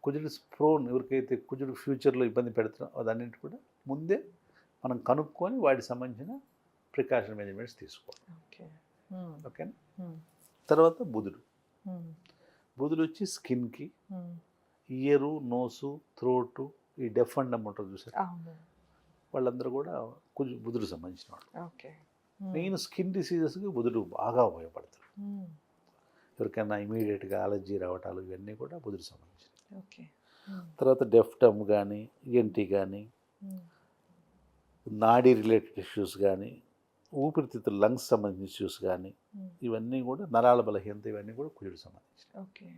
కుజుడు ప్రోన్ ఎవరికైతే కుజుడు ఫ్యూచర్లో ఇబ్బంది పెడుతున్నాం అదన్నింటి కూడా ముందే మనం కనుక్కొని వాటికి సంబంధించిన ప్రికాషన్ మెజర్మెంట్స్ తీసుకోవాలి. ఓకేనా. తర్వాత బుధుడు వచ్చి స్కిన్కి, ఇయరు, నోసు, థ్రోటు, ఈ డెఫ్ అండ్ డమ్ ఉంటారు చూసారు, వాళ్ళందరూ కూడా బుధుడు సంబంధించిన వాళ్ళు. మెయిన్ స్కిన్ డిసీజెస్కి బుధుడు బాగా ఉపయోగపడతాడు. ఎవరికైనా ఇమీడియట్గా అలర్జీ రావటాలు ఇవన్నీ కూడా బుధుడు సంబంధించినవి. తర్వాత డెఫ్ డమ్ కానీ, ఈఎన్టీ కానీ, నాడీ రిలేటెడ్ ఇష్యూస్ కానీ, ఊపిరితిత్తులు లంగ్స్ సంబంధించిన ఇష్యూస్ కానీ, ఇవన్నీ కూడా నరాల బలహీనత ఇవన్నీ కూడా కుజుడు సంబంధించినవి.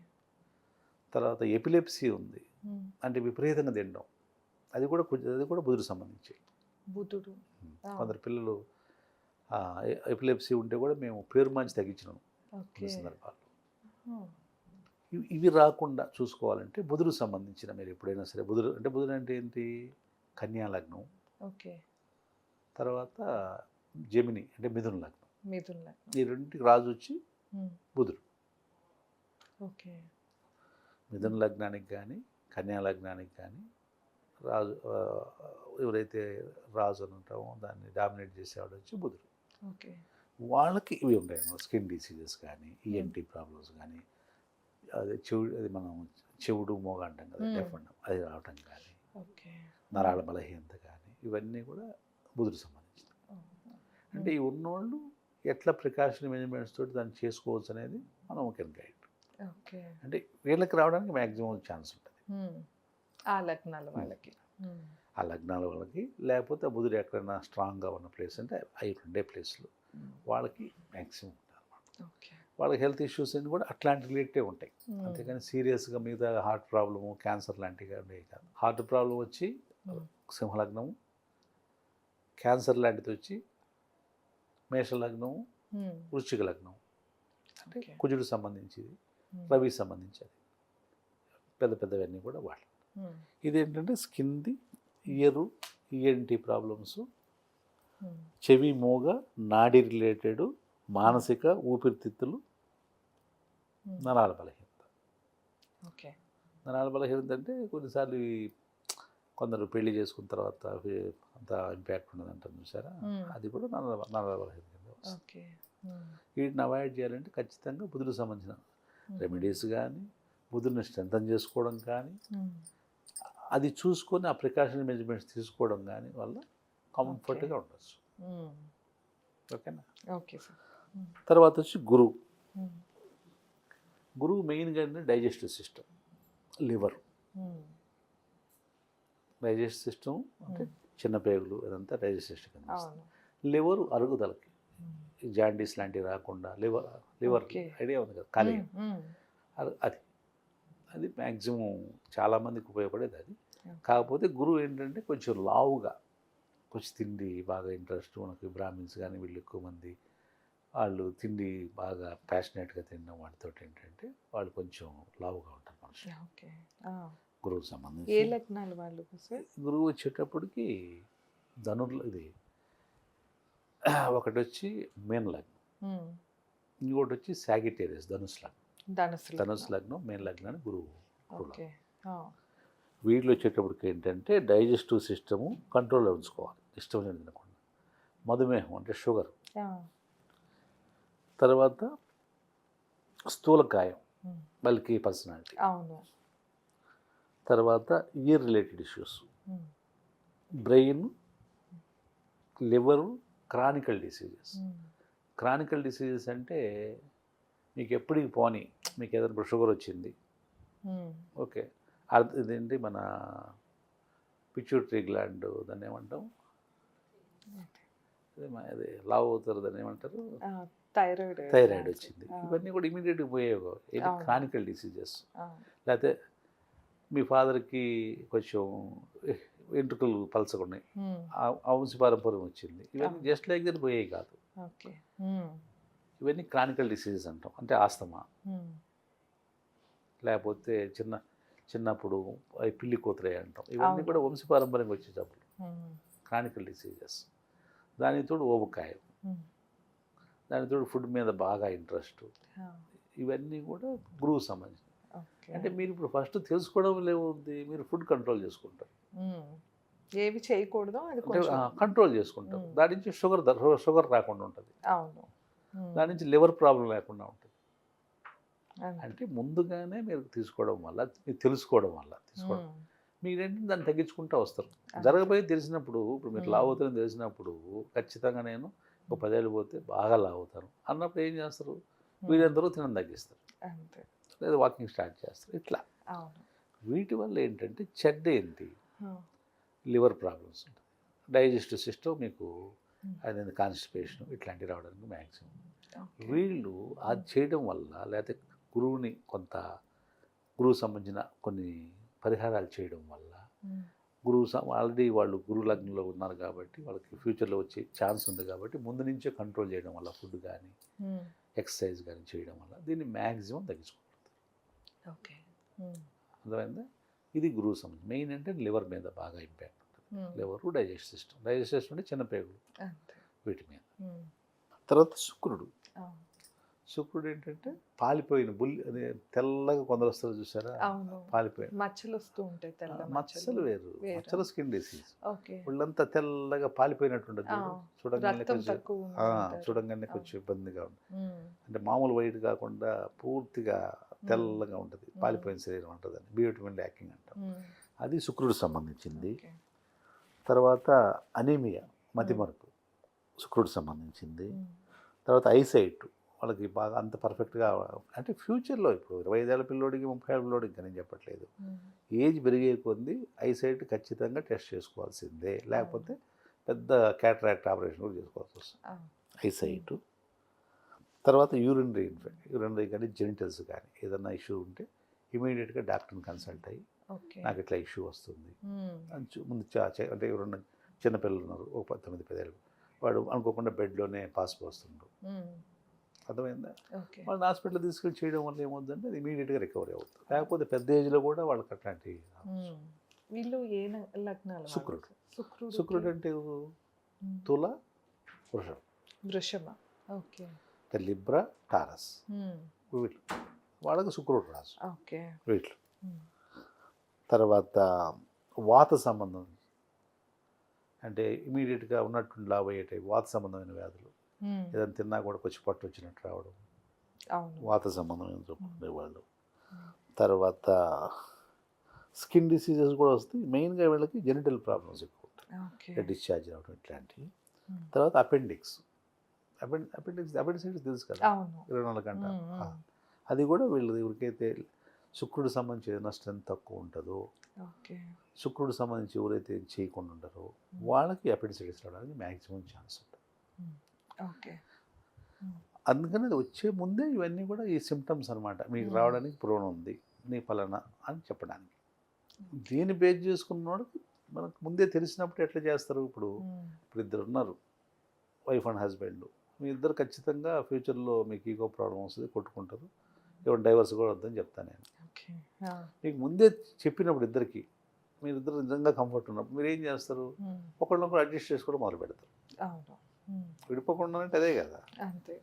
తర్వాత ఎపిలెప్సీ ఉంది, అంటే విపరీతంగా తినడం, అది కూడా బుధుడు సంబంధించి. కొందరు పిల్లలు ఎపిలెప్సీ ఉంటే కూడా మేము పేరు మంచి తగ్గించినాము కొన్ని సందర్భాల్లో. ఇవి రాకుండా చూసుకోవాలంటే బుధుడు సంబంధించిన మీరు ఎప్పుడైనా సరే బుధుడు అంటే ఏంటి, కన్యా లగ్నం, తర్వాత జెమిని అంటే మిథున లగ్నం, ఈ రెండింటికి రాజు వచ్చి బుధుడు. మిథున లగ్నానికి కానీ కన్యా లగ్నానికి కానీ రాజు ఎవరైతే రాజు అని ఉంటామో దాన్ని డామినేట్ చేసేవాడు వచ్చి బుధుడు. వాళ్ళకి ఇవి ఉంటాయి, స్కిన్ డిసీజెస్ కానీ, ఈఎన్టీ ప్రాబ్లమ్స్ కానీ, అది మనం చెవుడు మోగ అంటాం కదా, డెఫండ్ అది రావటం కానీ, నరాల బలహీనత కానీ, ఇవన్నీ కూడా బుధుడు సంబంధించినవి. అంటే ఈ ఉన్నోళ్ళు ఎట్లా ప్రికాషన్ మెజర్మెంట్స్ తోటి దాన్ని చేసుకోవచ్చు అనేది మనం కెన్ గైడ్. అంటే వీళ్ళకి రావడానికి మ్యాక్సిమం ఛాన్స్ ఉంటుంది ఆ లగ్నాల వాళ్ళకి. లేకపోతే బుధుడు ఎక్కడైనా స్ట్రాంగ్గా ఉన్న ప్లేస్ అంటే అవి ఉండే ప్లేస్లో వాళ్ళకి మ్యాక్సిమం ఉంటుంది అన్నమాట. వాళ్ళకి హెల్త్ ఇష్యూస్ అన్ని కూడా అట్లాంటి రిలేటెడ్ ఉంటాయి, అంతేకాని సీరియస్గా మిగతా హార్ట్ ప్రాబ్లము, క్యాన్సర్ లాంటివి ఉండేవి కాదు. హార్ట్ ప్రాబ్లం వచ్చి సింహలగ్నము, క్యాన్సర్ లాంటిది వచ్చి మేషలగ్నము, వృశ్చిక లగ్నం అంటే కుజుడు సంబంధించింది, రవి సంబంధించేది, పెద్దవన్నీ కూడా వాళ్ళు. ఇదేంటంటే స్కిన్ది, ఇయరు, ఈఎన్టీ ప్రాబ్లమ్స్, చెవి, మోగ, నాడీ రిలేటెడ్, మానసిక, ఊపిరితిత్తులు, నరాల బలహీనత. నరాల బలహీనత అంటే కొన్నిసార్లు కొందరు పెళ్లి చేసుకున్న తర్వాత అంత ఇంపాక్ట్ ఉండదు అంటారు చూసారా, అది కూడా నరాల బలహీనత. వీటిని అవాయిడ్ చేయాలంటే ఖచ్చితంగా బుధుడు సంబంధించిన రెమెడీస్ కానీ, బుధుడిని స్ట్రెంథన్ చేసుకోవడం కానీ, అది చూసుకొని ఆ ప్రికాషన్ మెజర్మెంట్స్ తీసుకోవడం కానీ వల్ల కంఫర్ట్గా ఉండొచ్చు. ఓకేనా. తర్వాత వచ్చి గురువు మెయిన్గా అంటే digestive system, liver. Digestive system అంటే చిన్న పేగులు అదంతా డైజెస్టివ్ సిస్టమ్. లివర్ అరుగుదలకి, జాండీస్ లాంటివి రాకుండా లివర్ ఐడియా ఉంది కదా, ఖాళీ అది మ్యాక్సిమం చాలామందికి ఉపయోగపడేది అది. కాకపోతే గురువు ఏంటంటే కొంచెం లావుగా, కొంచెం తిండి బాగా ఇంట్రెస్ట్, మనకి బ్రాహ్మిన్స్ కానీ వీళ్ళు ఎక్కువ మంది వాళ్ళు తిండి బాగా ప్యాషనేట్గా తినడం వాటితో ఏంటంటే వాళ్ళు కొంచెం లావుగా ఉంటారు మనుషులు. గురువుకు సంబంధించి ఏ లగ్నాలు వాళ్ళు? గురువు వచ్చేటప్పటికి ఇది ఒకటి వచ్చి మేన్ లగ్నం, ఇంకోటి వచ్చి సాగిటేరియస్ ధనుసు లగ్నం. ధనుసు లగ్నం మెయిన్ లగ్నాన్ని గురువు. వీటిలో వచ్చేటప్పటికి ఏంటంటే డైజెస్టివ్ సిస్టము కంట్రోల్లో ఉంచుకోవాలి, ఇష్టం తినకుండా. మధుమేహం అంటే షుగర్, తర్వాత స్థూలకాయం, బల్కీ పర్సనాలిటీ, తర్వాత year related issues, brain, liver, Chronicle diseases. Chronicle diseases అంటే మీకు ఎప్పటికి పోని, మీకు ఏదైనా షుగర్ వచ్చింది, ఓకే, ఇదేంటి మన పిట్యూటరీ గ్లాండ్, దాన్ని ఏమంటాం, అదే లావు అవుతారు, దాన్ని ఏమంటారు, థైరాయిడ్ వచ్చింది, ఇవన్నీ కూడా ఇమీడియట్గా పోయేవి. ఇది క్రానికల్ డిసీజెస్. లేకపోతే మీ ఫాదర్కి కొంచెం వెంట్రుకలు పలసకున్నాయి, వంశపారంపర్యం వచ్చింది, ఇవన్నీ జస్ట్ లైక్ దట్ పోయేవి కాదు. ఇవన్నీ క్రానికల్ డిసీజెస్ అంటాం. అంటే ఆస్తమా, లేకపోతే చిన్నప్పుడు పిల్లి కూతురయ్య అంటాం, ఇవన్నీ కూడా వంశపారంపర్యంగా వచ్చే జబ్బులు, క్రానికల్ డిసీజెస్. దానితో ఊబకాయం, దాని తోడు ఫుడ్ మీద బాగా ఇంట్రెస్ట్, ఆ, ఇవన్నీ కూడా గురువు సంబంధించి. ఓకే. అంటే మీరు ఇప్పుడు ఫస్ట్ తెలుసుకోవడం లేవుంది, మీరు ఫుడ్ కంట్రోల్ చేసుకుంటారు, ఉమ్. ఏవి చేయకూడదో అది అంటే కొంచెం. కంట్రోల్ చేసుకుంటారు. మ్మ్. దాని నుంచి షుగర్ రాకుండా ఉంటుంది, అవును. దాని నుంచి లివర్ ప్రాబ్లం లేకుండా ఉంటుంది. అంతే. అంటే ముందుగానే మీరు తీసుకోవడం వల్ల, మీరు తెలుసుకోవడం వల్ల తీసుకోవడం, ఉమ్. మీరేంటి దాన్ని తగ్గించుకుంటూ వస్తారు. అంతే. జరగబోయే తెలిసినప్పుడు, ఇప్పుడు మీరు మ్మ్. లావు అవుతారని తెలిసినప్పుడు ఖచ్చితంగా నేను ఒక 10 ఏళ్ళు పోతే బాగా లావు అవుతాను అన్నప్పుడు ఏం చేస్తారు, వీళ్ళందరూ తినడం తగ్గిస్తారు, అంతే. లేదా వాకింగ్ స్టార్ట్ చేస్తారు. ఇట్లా అవును. వీటి వల్ల ఏంటంటే చెడ్డ ఏంటి, ఆ, లివర్ ప్రాబ్లమ్స్ ఉంటుంది, డైజెస్టివ్ సిస్టమ్ మీకు ఉమ్. అదే కాన్స్టిపేషన్ ఇట్లాంటివి రావడానికి మ్యాక్సిమం. ఓకే. వీళ్ళు అది చేయడం వల్ల, లేకపోతే గురువుని గురువు సంబంధించిన కొన్ని పరిహారాలు చేయడం వల్ల, ఉమ్. ఆల్రెడీ వాళ్ళు గురు లగ్నంలో ఉన్నారు కాబట్టి వాళ్ళకి ఫ్యూచర్లో వచ్చే ఛాన్స్ ఉంది కాబట్టి ముందు నుంచే కంట్రోల్ చేయడం వల్ల, ఫుడ్ కానీ ఉమ్. ఎక్సర్సైజ్ కానీ చేయడం వల్ల దీన్ని మ్యాక్సిమం తగ్గించుకుంటారు. ఓకే. ఉమ్. అర్థమైందా? ఇది గురువు సంబంధించి. మెయిన్ అంటే లివర్ మీద బాగా ఇంపాక్ట్ ఉంటుంది. ఉమ్. లివరు, డైజెస్ట్ సిస్టమ్ అంటే చిన్న పేగులు, అంతే. వీటి మీద. ఉమ్. తర్వాత శుక్రుడు. అవును. శుక్రుడు ఏంటంటే పాలిపోయిన బుల్లి, అదే తెల్లగా కొందరు వస్తారు చూసారా, అవును. పాలిపోయిన మచ్చలు వస్తూ ఉంటాయి, తెల్ల మచ్చలు వేరు, వేరా? మచ్చలు స్కిన్ డిసీజ్. ఓకే. ఒళ్ళంతా తెల్లగా పాలిపోయినట్టు ఉంటుంది, ఆ, చూడంగానే రక్తం కొంచెం తక్కువ ఉందంటారు. చూడంగానే కొంచెం ఇబ్బందిగా ఉంటుంది. ఉమ్. అంటే మామూలు వైట్ కాకుండా పూర్తిగా తెల్లగా ఉంటుంది, పాలిపోయిన శరీరం ఉంటుంది, అని బి విటమిన్ ల్యాకింగ్ అంటాం. ఉమ్. అది శుక్రుడు సంబంధించింది. ఓకే. తర్వాత అనీమియా, మతిమరుపు, శుక్రుడు సంబంధించింది. ఉమ్. తర్వాత ఐసైట్, వాళ్ళకి బాగా అంత పర్ఫెక్ట్గా, అంటే ఫ్యూచర్లో ఇప్పుడు 25 ఏళ్ళ పిల్లోడికి 30 ఏళ్ళ పిల్లోడికి నేను చెప్పట్లేదు, ఉమ్. ఏజ్ పెరిగే కొద్దీ ఐసైట్ ఖచ్చితంగా టెస్ట్ చేసుకోవాల్సిందే, లేకపోతే పెద్ద క్యాటరాక్ట్ ఆపరేషన్ కూడా చేసుకోవాల్సి వస్తుంది. ఆ, ఐసైట్. తర్వాత యూరినరీ కానీ జెనిటల్స్ కానీ ఏదన్నా ఇష్యూ ఉంటే ఇమీడియట్గా డాక్టర్ని కన్సల్ట్ అయ్యి, ఓకే. నాకు ఇట్లా ఇష్యూ వస్తుంది ఉమ్. అని ముందు అంటే ఎవరన్నా చిన్నపిల్లలు ఉన్నారు, ఒక 19-10 ఏళ్ళు, వాడు అనుకోకుండా బెడ్లోనే పాస్ పోస్తుండ్రు, ఉమ్. అర్థమైందా, ఓకే. వాళ్ళని హాస్పిటల్ తీసుకెళ్ళి చేయడం వల్ల ఏమవుతుందంటే అది ఇమీడియట్గా రికవరీ అవుతుంది. లేకపోతే పెద్ద ఏజ్లో కూడా వాళ్ళకి అట్లాంటి ఉమ్. వీళ్ళు ఏ లగ్నాలు? శుక్రుడు. శుక్రుడు. శుక్రుడు అంటే ఎవరు? తుల, వృషభం, వృషభ. ఓకే. అంటే లిబ్రా, టారస్, ఉమ్. వీళ్ళు వాళ్ళకి శుక్రుడు రాసు ఓకే. వీళ్ళు. ఉమ్. తర్వాత వాత సంబంధం, అంటే ఇమీడియట్గా ఉన్నట్టు లావు అయ్యే టైప్ వాత సంబంధమైన వ్యాధులు, ఉమ్. ఏదైనా తిన్నా కూడా కొంచెం పట్టు వచ్చినట్టు రావడం, అవును. వాత సంబంధమైన ఉండేవాళ్ళు. తర్వాత స్కిన్ డిసీజెస్ కూడా వస్తాయి, మెయిన్గా వీళ్ళకి జెనిటల్ ప్రాబ్లమ్స్ ఎక్కువ ఉంటాయి, ఓకే. డిశ్చార్జ్ అవ్వడం ఇట్లాంటివి. ఉమ్. తర్వాత అపెండిసైటిస్ తెలుసు కదా, అవును. 24 గంటలు, ఉమ్. అది కూడా వీళ్ళు ఎవరికైతే శుక్రుడు సంబంధించి ఏదైనా స్ట్రెంత్ తక్కువ ఉంటుందో, ఓకే. శుక్రుడు సంబంధించి ఎవరైతే చేయకుండా ఉంటారో వాళ్ళకి అపెండిసైటిస్ రావడానికి మ్యాక్సిమం ఛాన్స్ ఉంటుంది. ఉమ్. ఓకే. అందుకని అది వచ్చే ముందే ఇవన్నీ కూడా ఈ సిమ్టమ్స్ అనమాట, మీకు రావడానికి ప్రోన్ ఉంది, నీ ఫలానా అని చెప్పడానికి. దీన్ని బేస్ చేసుకున్నవాడికి మనకు ముందే తెలిసినప్పుడు ఎట్లా చేస్తారు, ఇప్పుడు ఇద్దరు ఉన్నారు, వైఫ్ అండ్ హస్బెండ్, మీ ఇద్దరు ఖచ్చితంగా ఫ్యూచర్లో మీకు ఈగో ప్రాబ్లం వస్తుంది, కొట్టుకుంటారు, ఎవరు డైవర్స్ కూడా వద్దని చెప్తాను నేను. ఓకే. మీకు ముందే చెప్పినప్పుడు ఇద్దరికి, మీరిద్దరు నిజంగా కంఫర్ట్ ఉన్నప్పుడు మీరు ఏం చేస్తారు, ఒకళ్ళొకరు అడ్జస్ట్ చేసుకోవడం మొదలు పెడతారు. అవును. విడిపోకుండా అంటే అదే కదా. అంతే.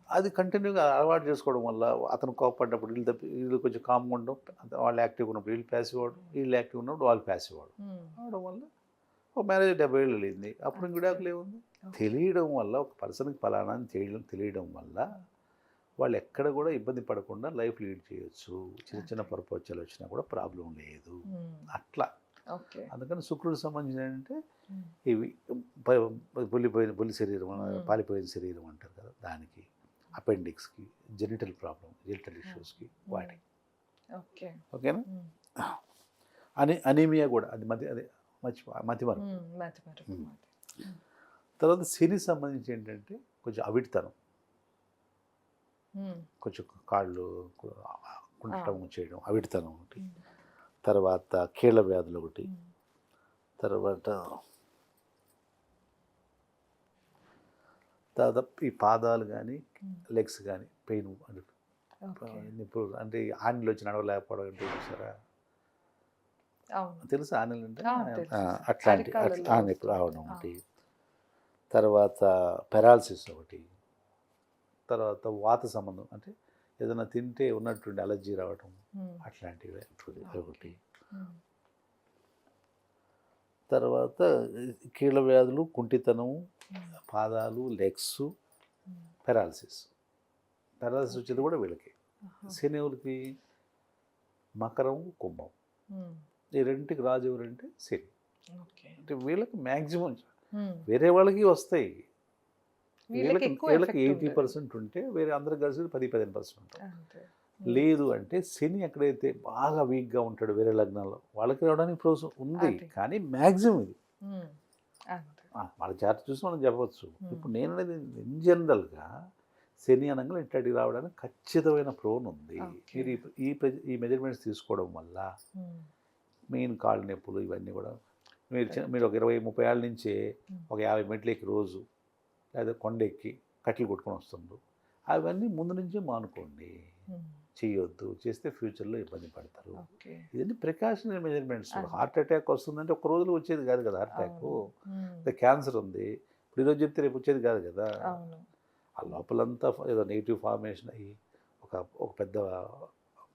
అది కంటిన్యూగా అలవాటు చేసుకోవడం వల్ల అతను కోపడ్డప్పుడు వీళ్ళు కొంచెం కామ్గా ఉండడం, వాళ్ళు యాక్టివ్గా ఉన్నప్పుడు వీళ్ళు ప్యాసివ్ అవ్వడం, వీళ్ళు యాక్టివ్ ఉన్నప్పుడు వాళ్ళు ప్యాసివ్ అవడం వల్ల ఒక మ్యారేజ్ 70 ఏళ్ళు వెళ్ళింది, అప్పుడు విడాకులు ఏముంది. తెలియడం వల్ల, ఒక పర్సన్కి ఫలానా అని తెలియడం వల్ల వాళ్ళు ఎక్కడ కూడా ఇబ్బంది పడకుండా లైఫ్ లీడ్ చేయొచ్చు, చిన్న చిన్న పొరపచ్చాలు వచ్చినా కూడా ప్రాబ్లం లేదు అట్లా. అందుకని శుక్రుడు సంబంధించిన అంటే ఇవి బుల్లి శరీరం, పాలిపోయిన శరీరం అంటారు కదా, దానికి, అపెండిక్స్కి, జెనిటల్ ప్రాబ్లం, జెనిటల్ ఇష్యూస్కి, వాటి. ఓకేనా. అనీమియా కూడా అది మతిమరుపు. తర్వాత శని సంబంధించి ఏంటంటే కొంచెం అవిటితనం, కొంచెం కాళ్ళు కుంటం చేయడం, అవిటితనం ఒకటి. తర్వాత కీళ్ళ వ్యాధులు ఒకటి. తర్వాత దాదాపు ఈ పాదాలు కానీ లెగ్స్ కానీ పెయిన్, ఇప్పుడు అంటే ఆనెలు వచ్చి నడవలేకపోవడం అంటే చూసారా, తెలుసా ఆనెలు అంటే, అట్లాంటి ఆనెలు రావడం ఒకటి. తర్వాత పెరాలసిస్ ఒకటి, తర్వాత వాత సంబంధం అంటే ఏదైనా తింటే ఉన్నట్టుండి అలర్జీ రావటం అట్లాంటివి ఒకటి, తర్వాత కీళ్ళ వ్యాధులు, కుంటితనం, పాదాలు, లెగ్స్, పెరాలసిస్ వచ్చేది కూడా వీళ్ళకి. శని ఎవరికి? మకరం, కుంభం. ఈ రెండింటికి రాజు ఎవరంటే శని. అంటే వీళ్ళకి మ్యాక్సిమం, వేరే వాళ్ళకి వస్తాయి, వీళ్ళకి 80% ఉంటే వేరే అందరు కలిసి 10-15% ఉంటాయి. లేదు అంటే శని ఎక్కడైతే బాగా వీక్గా ఉంటాడు వేరే లగ్నాల్లో వాళ్ళకి రావడానికి ప్రోత్సాహం ఉంది, కానీ మ్యాక్సిమం ఇది వాళ్ళ చార్ట్ చూసి మనం చెప్పవచ్చు. ఇప్పుడు నేను అనేది ఇన్ జనరల్గా శని అనగా ఇట్లాంటివి రావడానికి ఖచ్చితమైన ప్రోన్ ఉంది. మీరు ఈ మెజర్మెంట్స్ తీసుకోవడం వల్ల మెయిన్ కాళ్ళు నొప్పులు ఇవన్నీ కూడా మీరు ఒక 20-30 ఏళ్ళ నుంచే ఒక 50 మెట్లు ఎక్కి రోజు లేదా కొండ ఎక్కి కట్టెలు కొట్టుకొని వస్తుండ్రు, అవన్నీ ముందు నుంచే మానుకోండి, చేయొద్దు. చేస్తే ఫ్యూచర్లో ఇబ్బంది పడతారు. ఇవన్నీ ప్రికాషనరీ మెజర్మెంట్స్. హార్ట్ అటాక్ వస్తుందంటే ఒక రోజులో వచ్చేది కాదు కదా. హార్ట్ అటాక్, క్యాన్సర్ ఉంది, ఇప్పుడు ఈరోజు చెప్తే రేపు వచ్చేది కాదు కదా. ఆ లోపలంతా ఏదో నెగిటివ్ ఫార్మేషన్ అయ్యి ఒక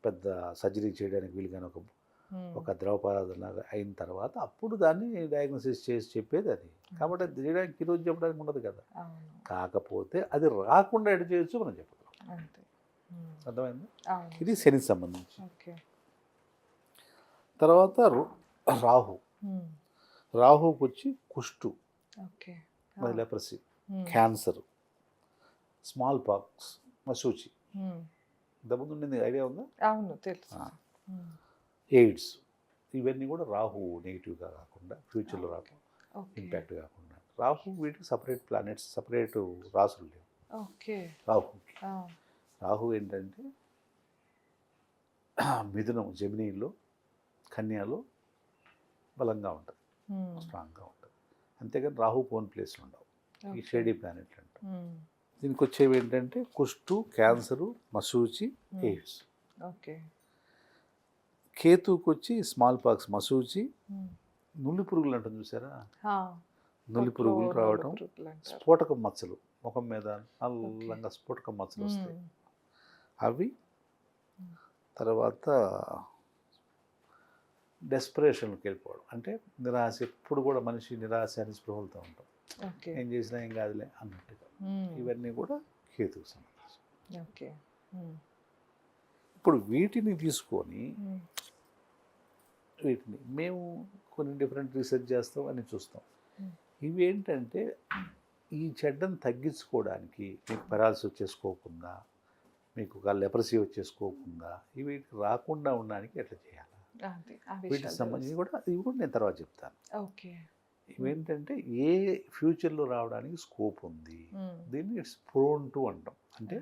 పెద్ద సర్జరీ చేయడానికి వీలుగానే ఒక ద్రవ పదార్థం లాగా అయిన తర్వాత అప్పుడు దాన్ని డయాగ్నోసిస్ చేసి చెప్పేది అది. కాబట్టి అది చేయడానికి ఈరోజు చెప్పడానికి ఉండదు కదా. కాకపోతే అది రాకుండా ఎడ చేయొచ్చు మనం చెప్పగలం. అర్థమైంది? ఇది శనికి సంబంధించి. తర్వాత రాహుకి వచ్చి కుష్టు, లెప్రసీ, క్యాన్సర్, స్మాల్ పాక్స్, మసూచి, ఇంతకుముందు ఉండింది ఐడియా ఉందా? అవును, తెలుసు. ఎయిడ్స్, ఇవన్నీ కూడా రాహు నెగిటివ్గా కాకుండా ఫ్యూచర్లో రాకుండా ఇంపాక్ట్ కాకుండా. రాహు వీటికి సపరేట్ ప్లానెట్స్, సపరేట్ రాసులు లేవు రాహు ఏంటంటే మిథునం, జెమినీలో, కన్యాలో బలంగా ఉంటుంది, స్ట్రాంగ్గా ఉంటుంది. అంతేగాని రాహు పోన్ ప్లేస్లో ఉండవు, ఈ షేడీ ప్లానెట్లు అంటాం. దీనికి వచ్చేవి ఏంటంటే కుష్టు, క్యాన్సరు, మసూచి, ఎయిడ్స్. కేతువుకి వచ్చి స్మాల్ పాక్స్, మసూచి, నులి పురుగులు అంటాం చూసారా, నులి పురుగులు రావడం, స్ఫోటకం మచ్చలు, ముఖం మీద నల్లంగా స్ఫోటకం మచ్చలు వస్తాయి అవి. తర్వాత డెస్పరేషన్కి వెళ్ళిపోవడం, అంటే నిరాశ, ఎప్పుడు కూడా మనిషి నిరాశ అని స్పృహలతో ఉంటాం, ఏం చేసినా ఏం కాదులే అన్నట్టుగా. ఇవన్నీ కూడా కేతుకు సంబంధించి. ఇప్పుడు వీటిని తీసుకొని వీటిని మేము కొన్ని డిఫరెంట్ రీసెర్చ్ చేస్తాం అని చూస్తాం. ఇవి ఏంటంటే ఈ చెడ్డను తగ్గించుకోవడానికి, మీకు పెరాలసిస్ వచ్చేసుకోకుండా, మీకు ఒక లెప్రసీ వచ్చేసుకోకుండా, ఇవి రాకుండా ఉండడానికి ఎట్లా చేయాలి, వీటికి సంబంధించి కూడా ఇవి కూడా నేను తర్వాత చెప్తాను. ఇవేంటంటే ఏ ఫ్యూచర్లో రావడానికి స్కోప్ ఉంది, దీన్ని ఇట్స్ ప్రోన్ టు అంటాం. అంటే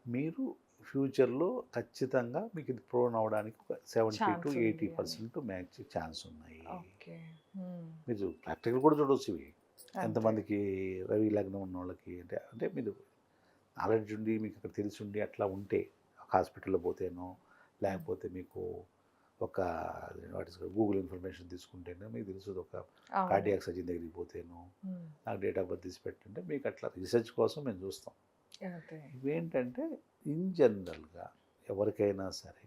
మీరు ఫ్యూచర్లో ఖచ్చితంగా మీకు ఇది ప్రోన్ అవడానికి 70-80% మ్యాక్స్ ఛాన్స్ ఉన్నాయి. మీరు ప్రాక్టికల్ కూడా చూడవచ్చు ఇవి. ఎంతమందికి రవి లగ్నం ఉన్న వాళ్ళకి అంటే మీరు నాలెడ్జ్ ఉండి మీకు అక్కడ తెలిసి ఉండి అట్లా ఉంటే హాస్పిటల్లో పోతేనో, లేకపోతే మీకు ఒక గూగుల్ ఇన్ఫర్మేషన్ తీసుకుంటేనో మీకు తెలుసు, ఒక కార్డియాక్ సర్జన్ దగ్గరికి పోతేనో నాకు డేట్ ఆఫ్ బర్త్ తీసి పెట్టంటే మీకు అట్లా రీసెర్చ్ కోసం మేము చూస్తాం. ఇవేంటంటే ఇన్ జనరల్గా ఎవరికైనా సరే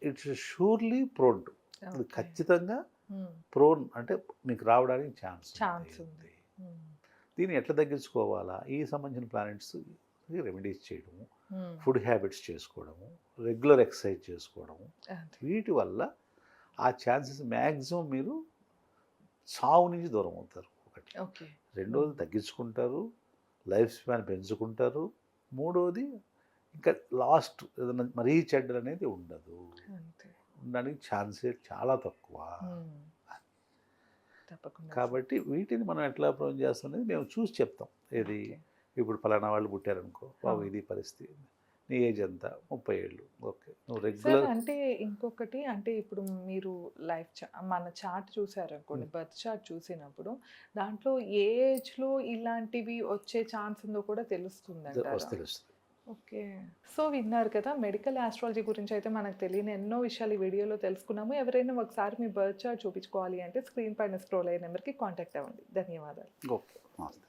ఇట్స్ షూర్లీ ప్రోన్ టు, అది ఖచ్చితంగా ప్రోన్ అంటే మీకు రావడానికి ఛాన్స్ ఉంది. దీన్ని ఎట్లా తగ్గించుకోవాలా, ఈ సంబంధించిన ప్లానెట్స్ రెమెడీస్ చేయడము, ఫుడ్ హ్యాబిట్స్ చేసుకోవడము, రెగ్యులర్ ఎక్సర్సైజ్ చేసుకోవడము, వీటి వల్ల ఆ ఛాన్సెస్ మ్యాక్సిమం మీరు సావు నుంచి దూరం అవుతారు. ఒకటి, రెండోది తగ్గించుకుంటారు, లైఫ్ స్పాన్ పెంచుకుంటారు, మూడోది ఇంకా లాస్ట్ ఏదైనా మరీ చెడ్డలు అనేది ఉండదు, ఉండడానికి ఛాన్సే చాలా తక్కువ. కాబట్టి వీటిని మనం ఎట్లా అప్రోచ్ చేస్తాం అనేది మేము చూసి చెప్తాం. ఏది ఇప్పుడు ఫలానా వాళ్ళు పుట్టారనుకో, బాబు ఇది పరిస్థితి, నీ ఏజ్ ఎంత, 30 ఏళ్ళు, ఓకే నువ్వు రెగ్యులర్. అంటే ఇంకొకటి, అంటే ఇప్పుడు మీరు మన చార్ట్ చూసారనుకోండి, బర్త్ చార్ట్ చూసినప్పుడు దాంట్లో ఏ ఏజ్లో ఇలాంటివి వచ్చే ఛాన్స్ ఉందో కూడా తెలుస్తుంది. ఓకే, సో విన్నారు కదా, మెడికల్ ఆస్ట్రాలజీ గురించి అయితే మనకు తెలియని ఎన్నో విషయాలు ఈ వీడియోలో తెలుసుకున్నాము. ఎవరైనా ఒకసారి మీ బర్త్ చార్ట్ చూపించుకోవాలి అంటే స్క్రీన్ పైన స్క్రోల్ అయ్యే నెంబర్కి కాంటాక్ట్ అవ్వండి. ధన్యవాదాలు. ఓకే.